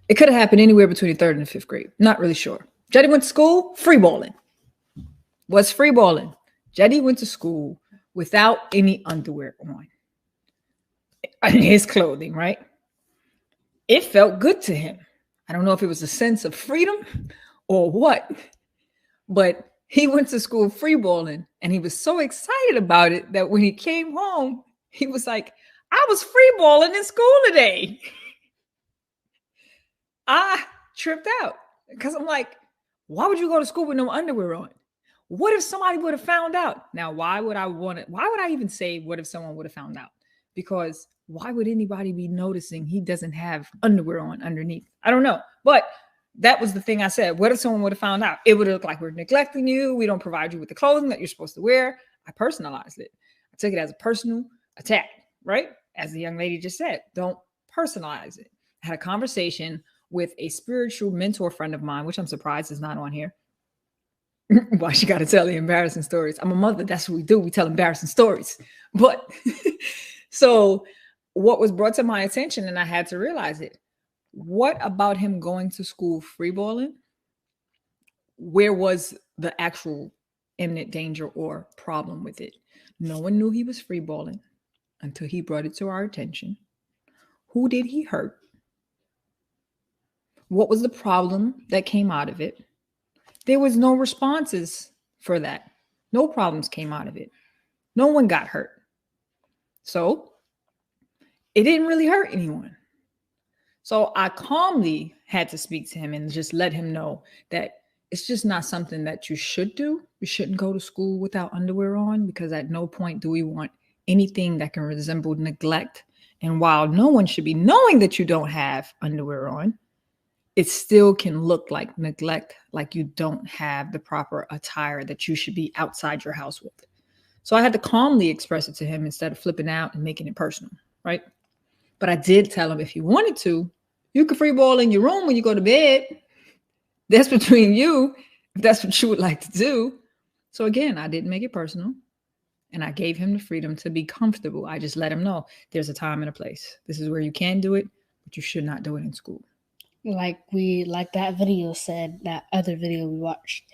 It could have happened anywhere between the 3rd and the 5th grade. Not really sure. Jetty went to school, free balling. What's free balling? Jetty went to school without any underwear on. In his clothing, right? It felt good to him. I don't know if it was a sense of freedom or what, but he went to school free balling and he was so excited about it that when he came home, he was like, I was free balling in school today. I tripped out because I'm like, why would you go to school with no underwear on? What if somebody would have found out? Now, why would I even say what if someone would have found out? Because why would anybody be noticing he doesn't have underwear on underneath? I don't know. But that was the thing I said. What if someone would have found out? It would look like we're neglecting you. We don't provide you with the clothing that you're supposed to wear. I personalized it. I took it as a personal attack, right? As the young lady just said, don't personalize it. I had a conversation with a spiritual mentor friend of mine, which I'm surprised is not on here. Why she got to tell the embarrassing stories? I'm a mother. That's what we do. We tell embarrassing stories. But so what was brought to my attention, and I had to realize it, what about him going to school free balling? Where was the actual imminent danger or problem with it? No one knew he was free balling until he brought it to our attention. Who did he hurt? What was the problem that came out of it? There was no responses for that. No problems came out of it. No one got hurt. So it didn't really hurt anyone. So I calmly had to speak to him and just let him know that it's just not something that you should do. You shouldn't go to school without underwear on, because at no point do we want anything that can resemble neglect. And while no one should be knowing that you don't have underwear on, it still can look like neglect, like you don't have the proper attire that you should be outside your house with. So I had to calmly express it to him instead of flipping out and making it personal, right? But I did tell him if you wanted to, you could free ball in your room when you go to bed. That's between you, if that's what you would like to do. So again, I didn't make it personal. And I gave him the freedom to be comfortable. I just let him know there's a time and a place. This is where you can do it, but you should not do it in school. Like that video said, that other video we watched,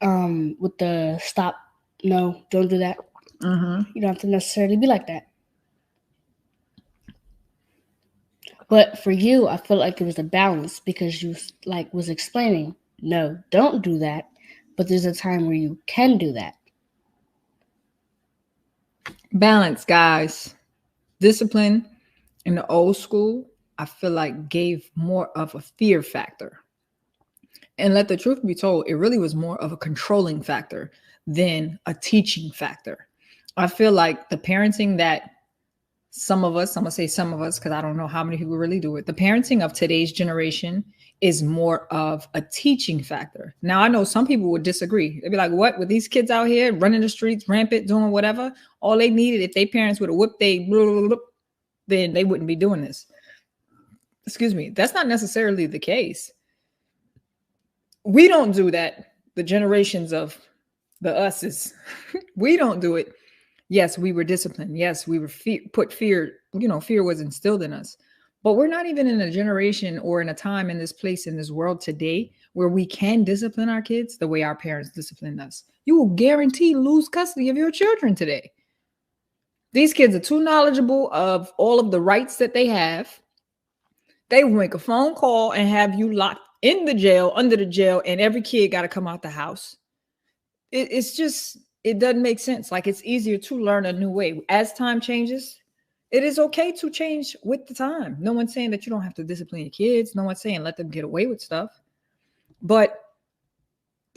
with the stop, no, don't do that. Mm-hmm. You don't have to necessarily be like that. But for you, I feel like it was a balance, because you was explaining, no, don't do that. But there's a time where you can do that. Balance, guys. Discipline in the old school, I feel like gave more of a fear factor. And let the truth be told, it really was more of a controlling factor than a teaching factor. I feel like the parenting that some of us, I'm gonna say some of us because I don't know how many people really do it. The parenting of today's generation is more of a teaching factor. Now, I know some people would disagree. They'd be like, what, with these kids out here running the streets, rampant, doing whatever, all they needed, if their parents would have whipped then they wouldn't be doing this. Excuse me. That's not necessarily the case. We don't do that. The generations of the us's, we don't do it. Yes, we were disciplined. Yes, we were put fear, fear was instilled in us. But we're not even in a generation or in a time in this place in this world today where we can discipline our kids the way our parents disciplined us. You will guarantee lose custody of your children today. These kids are too knowledgeable of all of the rights that they have. They will make a phone call and have you locked in the jail, under the jail, and every kid got to come out the house. It's just, it doesn't make sense. Like, it's easier to learn a new way. As time changes, it is okay to change with the time. No one's saying that you don't have to discipline your kids. No one's saying let them get away with stuff. But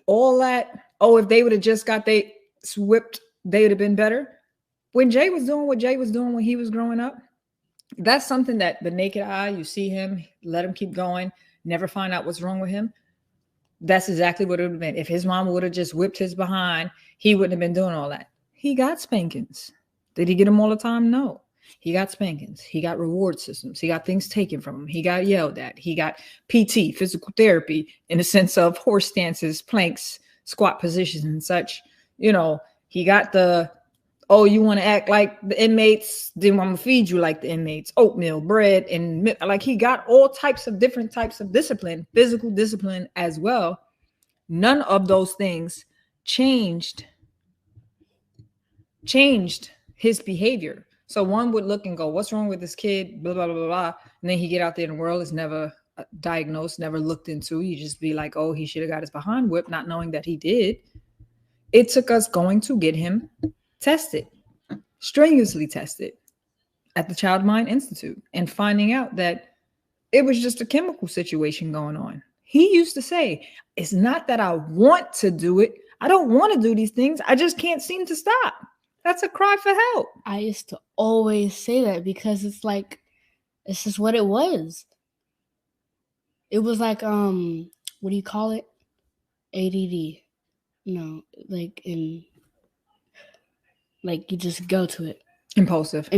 all that, if they would have just got they whipped, they would have been better. When Jay was doing what Jay was doing when he was growing up, that's something that the naked eye, you see him, let him keep going, never find out what's wrong with him. That's exactly what it would have been. If his mom would have just whipped his behind, he wouldn't have been doing all that. He got spankings. Did he get them all the time? No. He got spankings. He got reward systems. He got things taken from him. He got yelled at. He got PT, physical therapy, in the sense of horse stances, planks, squat positions and such. He got the, you want to act like the inmates, then I'm going to feed you like the inmates, oatmeal, bread, and like he got all types of different types of discipline, physical discipline as well. None of those things changed his behavior. So one would look and go, what's wrong with this kid? Blah, blah, blah, blah. And then he get out there in the world, is never diagnosed, never looked into. You just be like, he should have got his behind whipped, not knowing that he did. It took us going to get him tested, strenuously tested at the Child Mind Institute, and finding out that it was just a chemical situation going on. He used to say, it's not that I want to do it. I don't want to do these things. I just can't seem to stop. That's a cry for help. I used to always say that because it's like, it's just what it was. It was like, what do you call it? ADD. No, like you just go to it. Impulsive,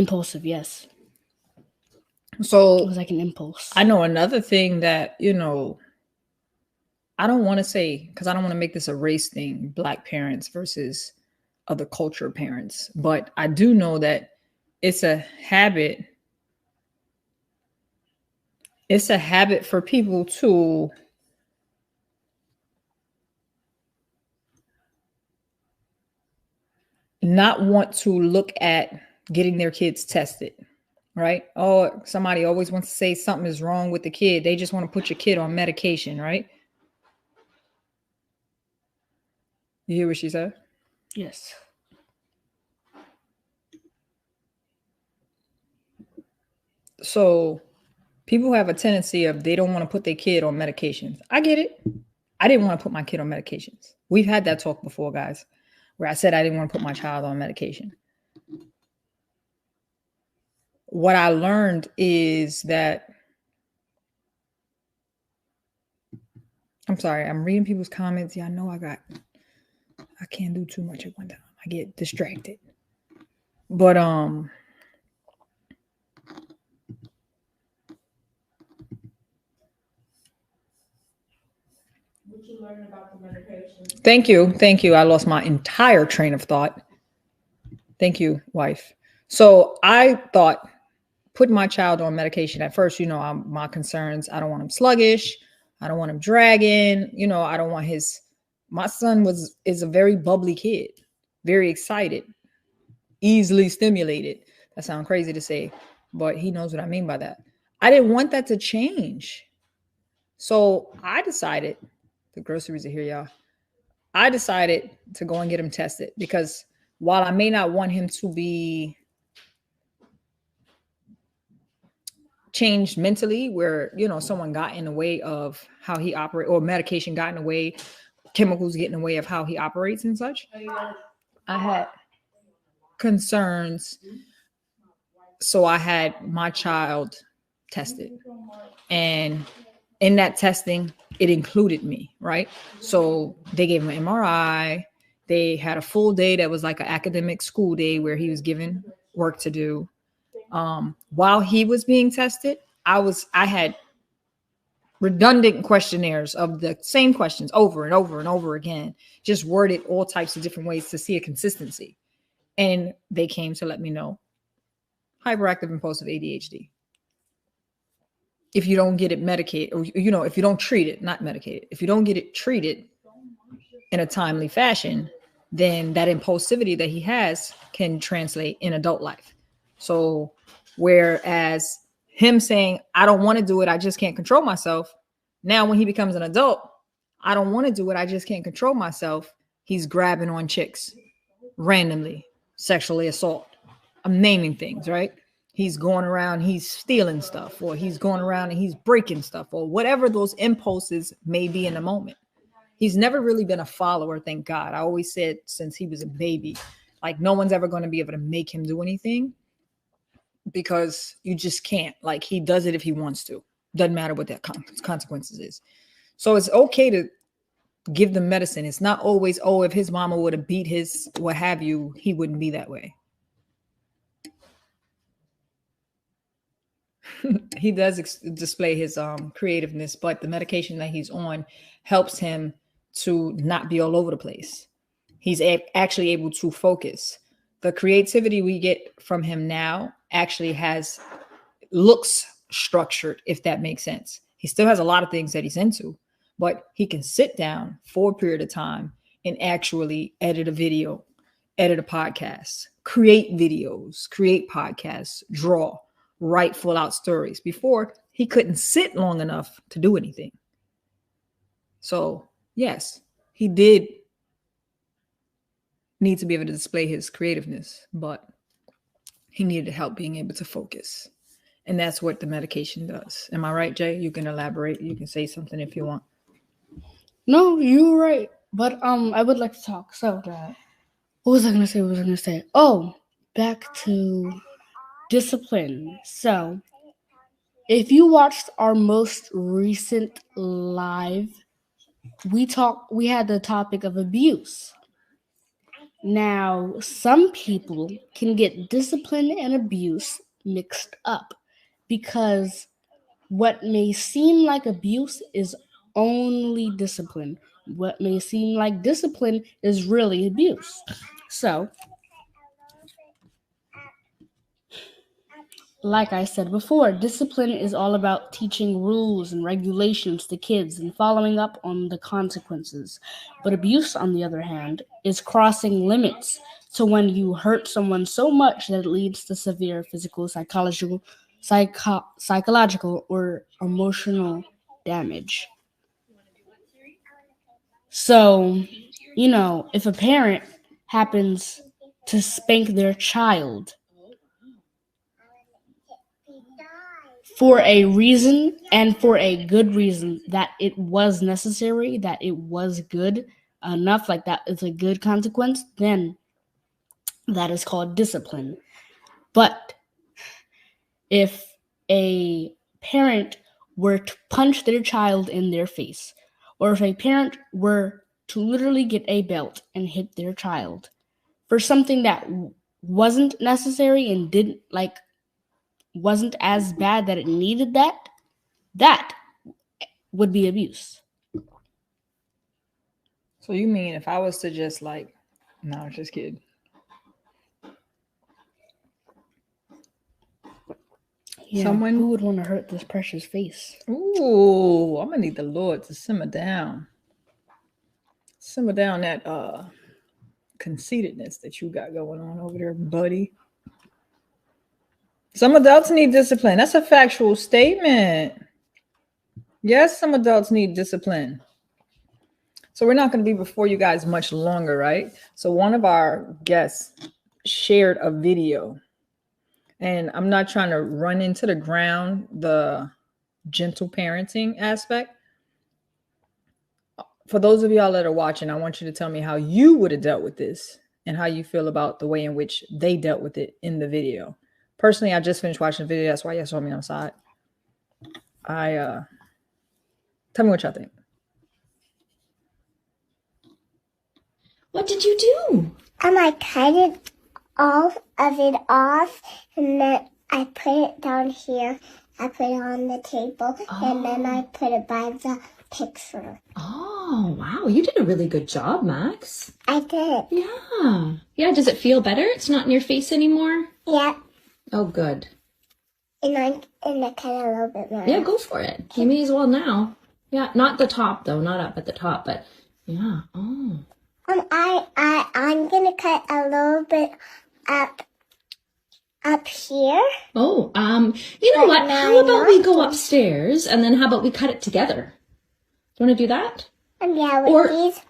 yes. So it was like an impulse. I know another thing that, I don't want to say, because I don't want to make this a race thing, Black parents versus other culture parents, but I do know that it's a habit. It's a habit for people to not want to look at getting their kids tested, right? Somebody always wants to say something is wrong with the kid. They just want to put your kid on medication, right? You hear what she said? Yes. So people have a tendency of they don't want to put their kid on medications. I get it. I didn't want to put my kid on medications. We've had that talk before, guys, where I said I didn't want to put my child on medication. What I learned is that, I'm sorry, I'm reading people's comments. Yeah, I know I can't do too much at one time. I get distracted. But what you learn about the medication? Thank you. I lost my entire train of thought. Thank you, wife. So I thought putting my child on medication at first, my concerns. I don't want him sluggish. I don't want him dragging. I don't want my son is a very bubbly kid, very excited, easily stimulated. That sounds crazy to say, but he knows what I mean by that. I didn't want that to change. So I decided, the groceries are here, y'all. I decided to go and get him tested because while I may not want him to be changed mentally where, someone got in the way of how he operates, or medication got in the way chemicals get in the way of how he operates and such. I had concerns. So I had my child tested. And in that testing, it included me, right? So they gave him an MRI. They had a full day that was like an academic school day where he was given work to do. While he was being tested, I had redundant questionnaires of the same questions over and over and over again, just worded all types of different ways to see a consistency. And they came to let me know hyperactive impulsive ADHD. If you don't get it medicated, or if you don't treat it, not medicated, if you don't get it treated in a timely fashion, then that impulsivity that he has can translate in adult life. So whereas him saying, I don't want to do it, I just can't control myself. Now, when he becomes an adult, I don't want to do it, I just can't control myself. He's grabbing on chicks randomly, sexually assault. I'm naming things, right? He's going around, he's stealing stuff, or he's going around and he's breaking stuff, or whatever those impulses may be in the moment. He's never really been a follower, thank God. I always said since he was a baby, like no one's ever going to be able to make him do anything because you just can't. Like he does it if he wants to. Doesn't matter what that consequences is. So it's okay to give them medicine. It's not always, if his mama would have beat his what have you, he wouldn't be that way. He does display his creativeness, but the medication that he's on helps him to not be all over the place. He's actually able to focus. The creativity we get from him now actually looks structured, if that makes sense. He still has a lot of things that he's into, but he can sit down for a period of time and actually edit a video, edit a podcast, create videos, create podcasts, draw, write full out stories. Before, he couldn't sit long enough to do anything. So yes, he did need to be able to display his creativeness, but he needed help being able to focus. And that's what the medication does. Am I right, Jay? You can elaborate. You can say something if you want. No, you're right. But I would like to talk. So what was I gonna say? Oh, back to discipline. So if you watched our most recent live, we had the topic of abuse. Now, some people can get discipline and abuse mixed up because what may seem like abuse is only discipline. What may seem like discipline is really abuse. So, like I said before, discipline is all about teaching rules and regulations to kids and following up on the consequences. But abuse, on the other hand, is crossing limits to when you hurt someone so much that it leads to severe physical, psychological, or emotional damage. So, if a parent happens to spank their child for a reason and for a good reason, that it was necessary, that it was good enough, like that is a good consequence, then that is called discipline. But if a parent were to punch their child in their face, or if a parent were to literally get a belt and hit their child for something that wasn't necessary and wasn't as bad that it needed that would be abuse. So you mean if I was to just no, just kidding. Yeah, someone who would want to hurt this precious face. Ooh, I'm gonna need the Lord to simmer down that conceitedness that you got going on over there, buddy. Some adults need discipline. That's a factual statement. Yes, some adults need discipline. So we're not going to be before you guys much longer, right? So one of our guests shared a video, and I'm not trying to run into the ground the gentle parenting aspect. for those of y'all that are watching, I want you to tell me how you would have dealt with this and how you feel about the way in which they dealt with it in the video. Personally, I just finished watching the video. That's why you saw me on the side. Tell me what y'all think. What did you do? I cut it off, and then I put it down here. I put it on the table, and then I put it by the picture. Oh, wow. You did a really good job, Max. I did. Yeah. Yeah, does it feel better? It's not in your face anymore? Yeah. Oh, good. And I cut it a little bit more. Yeah, go for it. You may as well now. Yeah, not the top, though. Not up at the top, but yeah. Oh. I'm gonna cut a little bit up here. Oh, you know what? How about we go upstairs and then how about we cut it together? Do you want to do that? Yeah,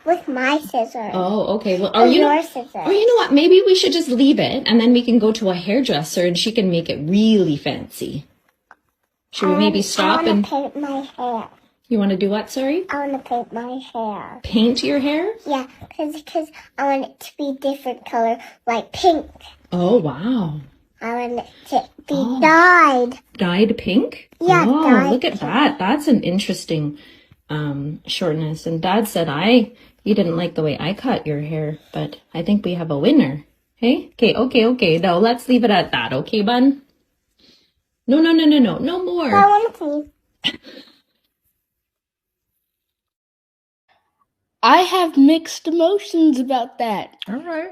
with my scissors. Oh, okay. Well, your scissors. Or you know what? Maybe we should just leave it and then we can go to a hairdresser and she can make it really fancy. Should we maybe stop and paint my hair? You want to do what? Sorry. I want to paint my hair. Paint your hair? Yeah, because I want it to be different color, like pink. Oh wow. I want it to be dyed. Dyed pink? Yeah. Oh, look at that. That's an interesting shortness. And Dad said you didn't like the way I cut your hair, but I think we have a winner. Hey? Okay. No, let's leave it at that. Okay, bun? No more. I want to see. I have mixed emotions about that. All right.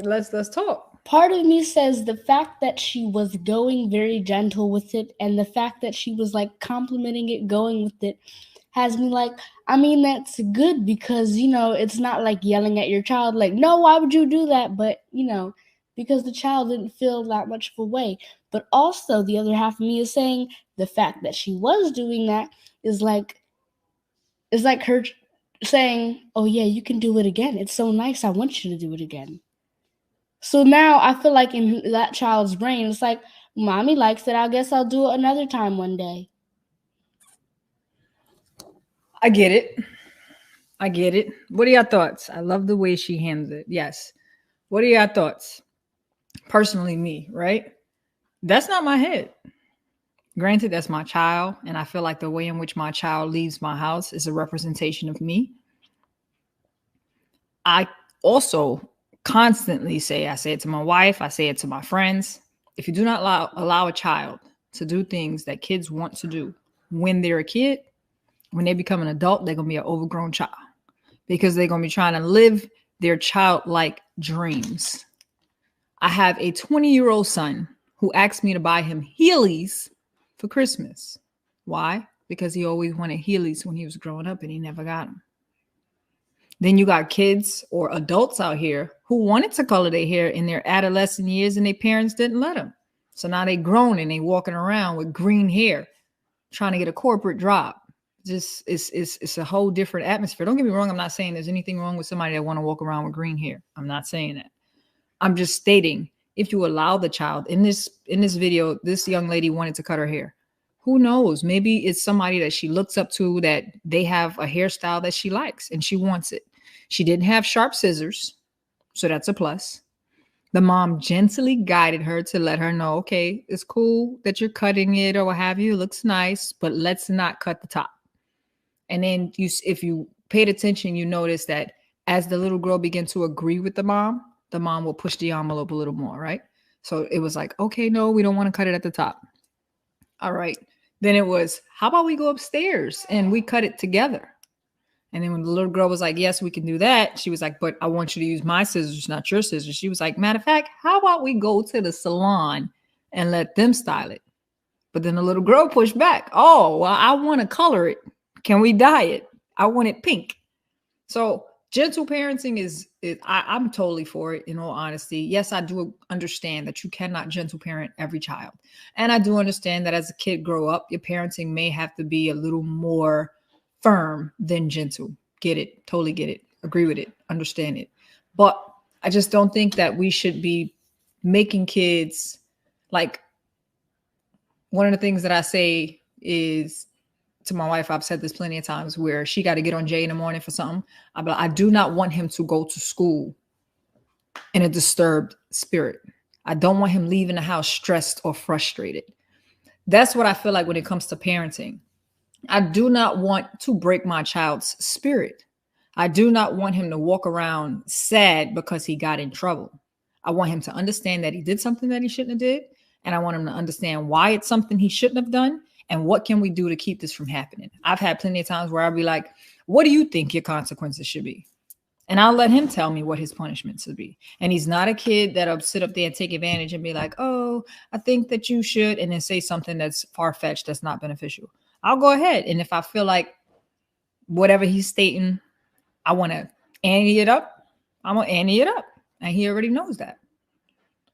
Let's talk. Part of me says the fact that she was going very gentle with it and the fact that she was like complimenting it, going with it, has me like, I mean, that's good because, it's not like yelling at your child like, no, why would you do that? But, because the child didn't feel that much of a way. But also the other half of me is saying the fact that she was doing that is like her saying, oh yeah, you can do it again. It's so nice. I want you to do it again. So now I feel like in that child's brain, it's like, mommy likes it. I guess I'll do it another time one day. I get it. What are your thoughts? I love the way she handles it. Yes. What are your thoughts? Personally, me, right? That's not my head. Granted, that's my child. And I feel like the way in which my child leaves my house is a representation of me. I also constantly I say it to my wife, I say it to my friends. If you do not allow a child to do things that kids want to do when they're a kid, when they become an adult, they're going to be an overgrown child because they're going to be trying to live their childlike dreams. I have a 20-year-old son who asked me to buy him Heelys for Christmas. Why? Because he always wanted Heelys when he was growing up and he never got them. Then you got kids or adults out here who wanted to color their hair in their adolescent years and their parents didn't let them. So now they grown and they walking around with green hair trying to get a corporate job. Just it's a whole different atmosphere. Don't get me wrong. I'm not saying there's anything wrong with somebody that want to walk around with green hair. I'm not saying that. I'm just stating if you allow the child in this video, this young lady wanted to cut her hair. Who knows? Maybe it's somebody that she looks up to that they have a hairstyle that she likes and she wants it. She didn't have sharp scissors, so that's a plus. The mom gently guided her to let her know, okay, it's cool that you're cutting it or what have you. It looks nice, but let's not cut the top. And then if you paid attention, you notice that as the little girl began to agree with the mom will push the envelope a little more, right? So it was like, okay, no, we don't want to cut it at the top. All right. Then it was, how about we go upstairs and we cut it together? And then when the little girl was like, yes, we can do that. She was like, but I want you to use my scissors, not your scissors. She was like, matter of fact, how about we go to the salon and let them style it? But then the little girl pushed back. Oh, well, I want to color it. Can we dye it? I want it pink. So gentle parenting I'm totally for it, in all honesty. Yes, I do understand that you cannot gentle parent every child. And I do understand that as a kid grow up, your parenting may have to be a little more firm than gentle. Get it. Totally get it. Agree with it. Understand it. But I just don't think that we should be making kids, like, one of the things that I say is to my wife, I've said this plenty of times, where she got to get on Jay in the morning for something. I'm like, I do not want him to go to school in a disturbed spirit. I don't want him leaving the house stressed or frustrated. That's what I feel like when it comes to parenting. I do not want to break my child's spirit. I do not want him to walk around sad because he got in trouble. I want him to understand that he did something that he shouldn't have did. And I want him to understand why it's something he shouldn't have done. And what can we do to keep this from happening? I've had plenty of times where I'll be like, what do you think your consequences should be? And I'll let him tell me what his punishment should be. And he's not a kid that'll sit up there and take advantage and be like, oh, I think that you should, and then say something that's far-fetched, that's not beneficial. I'll go ahead. And if I feel like whatever he's stating, I want to ante it up, I'm going to ante it up. And he already knows that.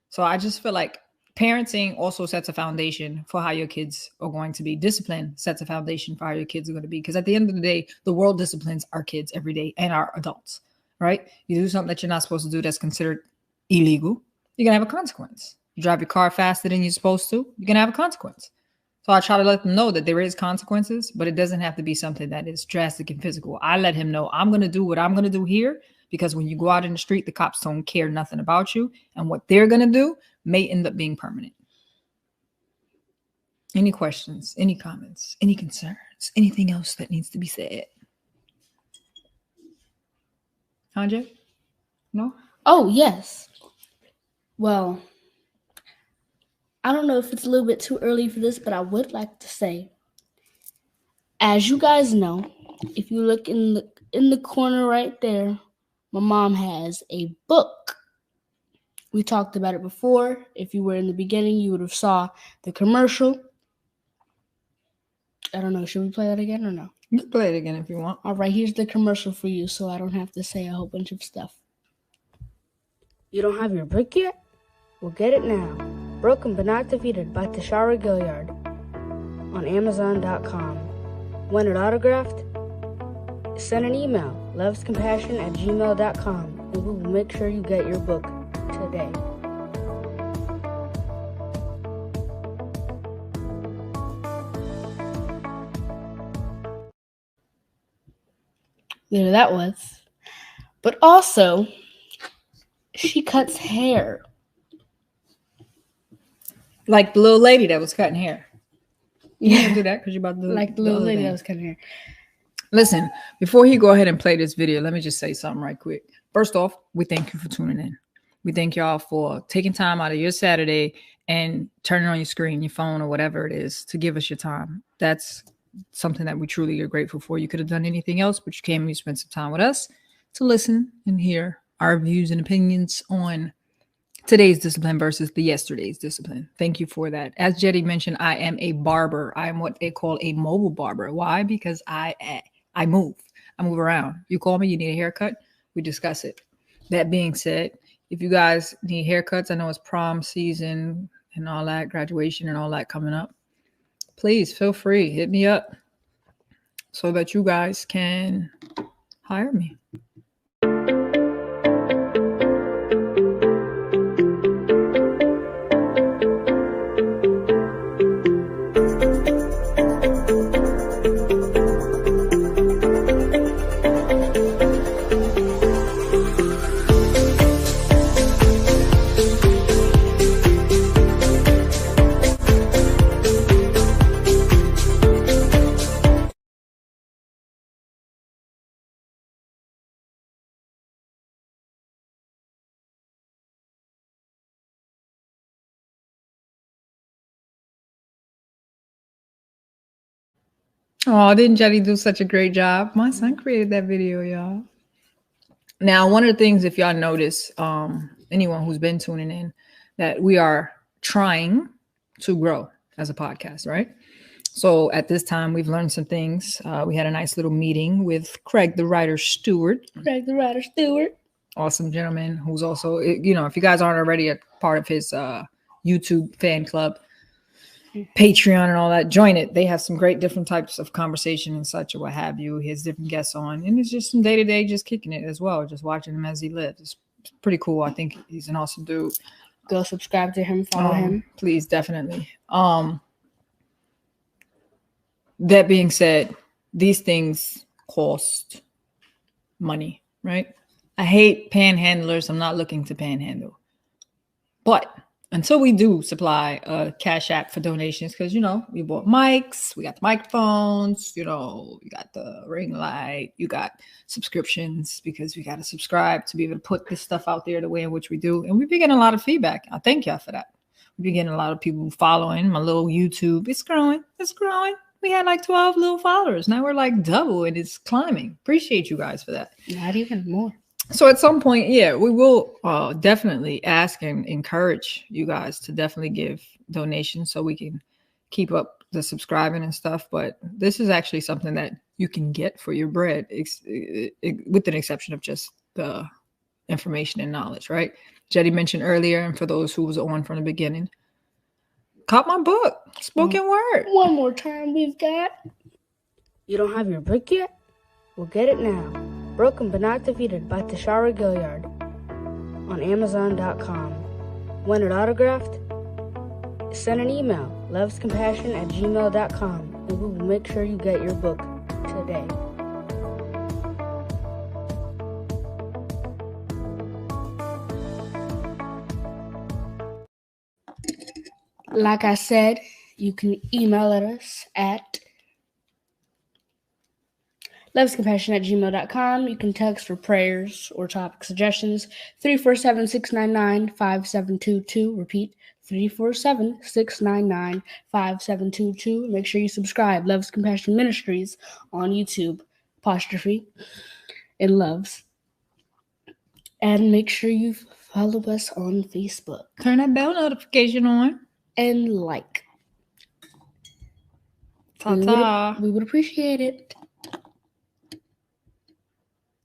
So I just feel like parenting also sets a foundation for how your kids are going to be. Discipline sets a foundation for how your kids are going to be. Because at the end of the day, the world disciplines our kids every day and our adults, right? You do something that you're not supposed to do that's considered illegal, you're going to have a consequence. You drive your car faster than you're supposed to, you're going to have a consequence. So I try to let them know that there is consequences, but it doesn't have to be something that is drastic and physical. I let him know I'm going to do what I'm going to do here, because when you go out in the street, the cops don't care nothing about you. And what they're going to do may end up being permanent. Any questions, any comments, any concerns, anything else that needs to be said? Andre? No? Oh, yes. Well, I don't know if it's a little bit too early for this, but I would like to say, as you guys know, if you look in the corner right there, my mom has a book. We talked about it before. If you were in the beginning, you would have saw the commercial. I don't know. Should we play that again or no? You can play it again if you want. All right, here's the commercial for you, so I don't have to say a whole bunch of stuff. You don't have your brick yet? Well, get it now. Broken but Not Defeated by Tashara Gilliard on Amazon.com. Want it autographed? Send an email, lovescompassion@gmail.com, and we will make sure you get your book today. There that was. But also, she cuts hair. Like the little lady that was cutting hair. You can't do that because you're about to do Like the little lady that was cutting hair. Listen, before you go ahead and play this video, let me just say something right quick. First off, we thank you for tuning in. We thank y'all for taking time out of your Saturday and turning on your screen, your phone, or whatever it is to give us your time. That's something that we truly are grateful for. You could have done anything else, but you came and you spent some time with us to listen and hear our views and opinions on today's discipline versus the yesterday's discipline. Thank you for that. As Jetty mentioned, I am a barber. I am what they call a mobile barber. Why? Because I move. I move around. You call me, you need a haircut, we discuss it. That being said, if you guys need haircuts, I know it's prom season and all that, graduation and all that coming up. Please feel free, hit me up so that you guys can hire me. Oh, didn't Jetty do such a great job? My son created that video, y'all. Now, one of the things, if y'all notice, anyone who's been tuning in, that we are trying to grow as a podcast, right? So at this time, we've learned some things. We had a nice little meeting with Craig, the writer Stewart. Craig, the writer Stewart. Awesome gentleman who's also, you know, if you guys aren't already a part of his YouTube fan club, Patreon and all that, join it. They have some great different types of conversation and such or what have you. He has different guests on, and it's just some day-to-day just kicking it as well, just watching him as he lives. It's pretty cool. I think he's an awesome dude. Go subscribe to him, follow him. Please, definitely. That being said, these things cost money, right? I hate panhandlers. I'm not looking to panhandle. But until we do supply a Cash App for donations, because, you know, we bought mics, we got the microphones, you know, you got the ring light, you got subscriptions because we got to subscribe to be able to put this stuff out there the way in which we do. And we've been getting a lot of feedback. I thank y'all for that. We've been getting a lot of people following my little YouTube. It's growing. It's growing. We had like 12 little followers. Now we're like double and it's climbing. Appreciate you guys for that. Not even more. So at some point, yeah, we will definitely ask and encourage you guys to definitely give donations so we can keep up the subscribing and stuff. But this is actually something that you can get for your bread, with an exception of just the information and knowledge, right? Jetty mentioned earlier, and for those who was on from the beginning, caught my book, Spoken Word. One more time, we've got. You don't have your book yet? Well, get it now. Broken but Not Defeated by Tashara Gilliard on Amazon.com. Want it autographed? Send an email, lovescompassion@gmail.com, and we will make sure you get your book today. Like I said, you can email us at lovescompassion@gmail.com. You can text for prayers or topic suggestions, 347-699-5722. Repeat, 347-699-5722. Make sure you subscribe. Loves Compassion Ministries on YouTube, apostrophe, and loves. And make sure you follow us on Facebook. Turn that bell notification on. And like. Ta-ta. We would appreciate it.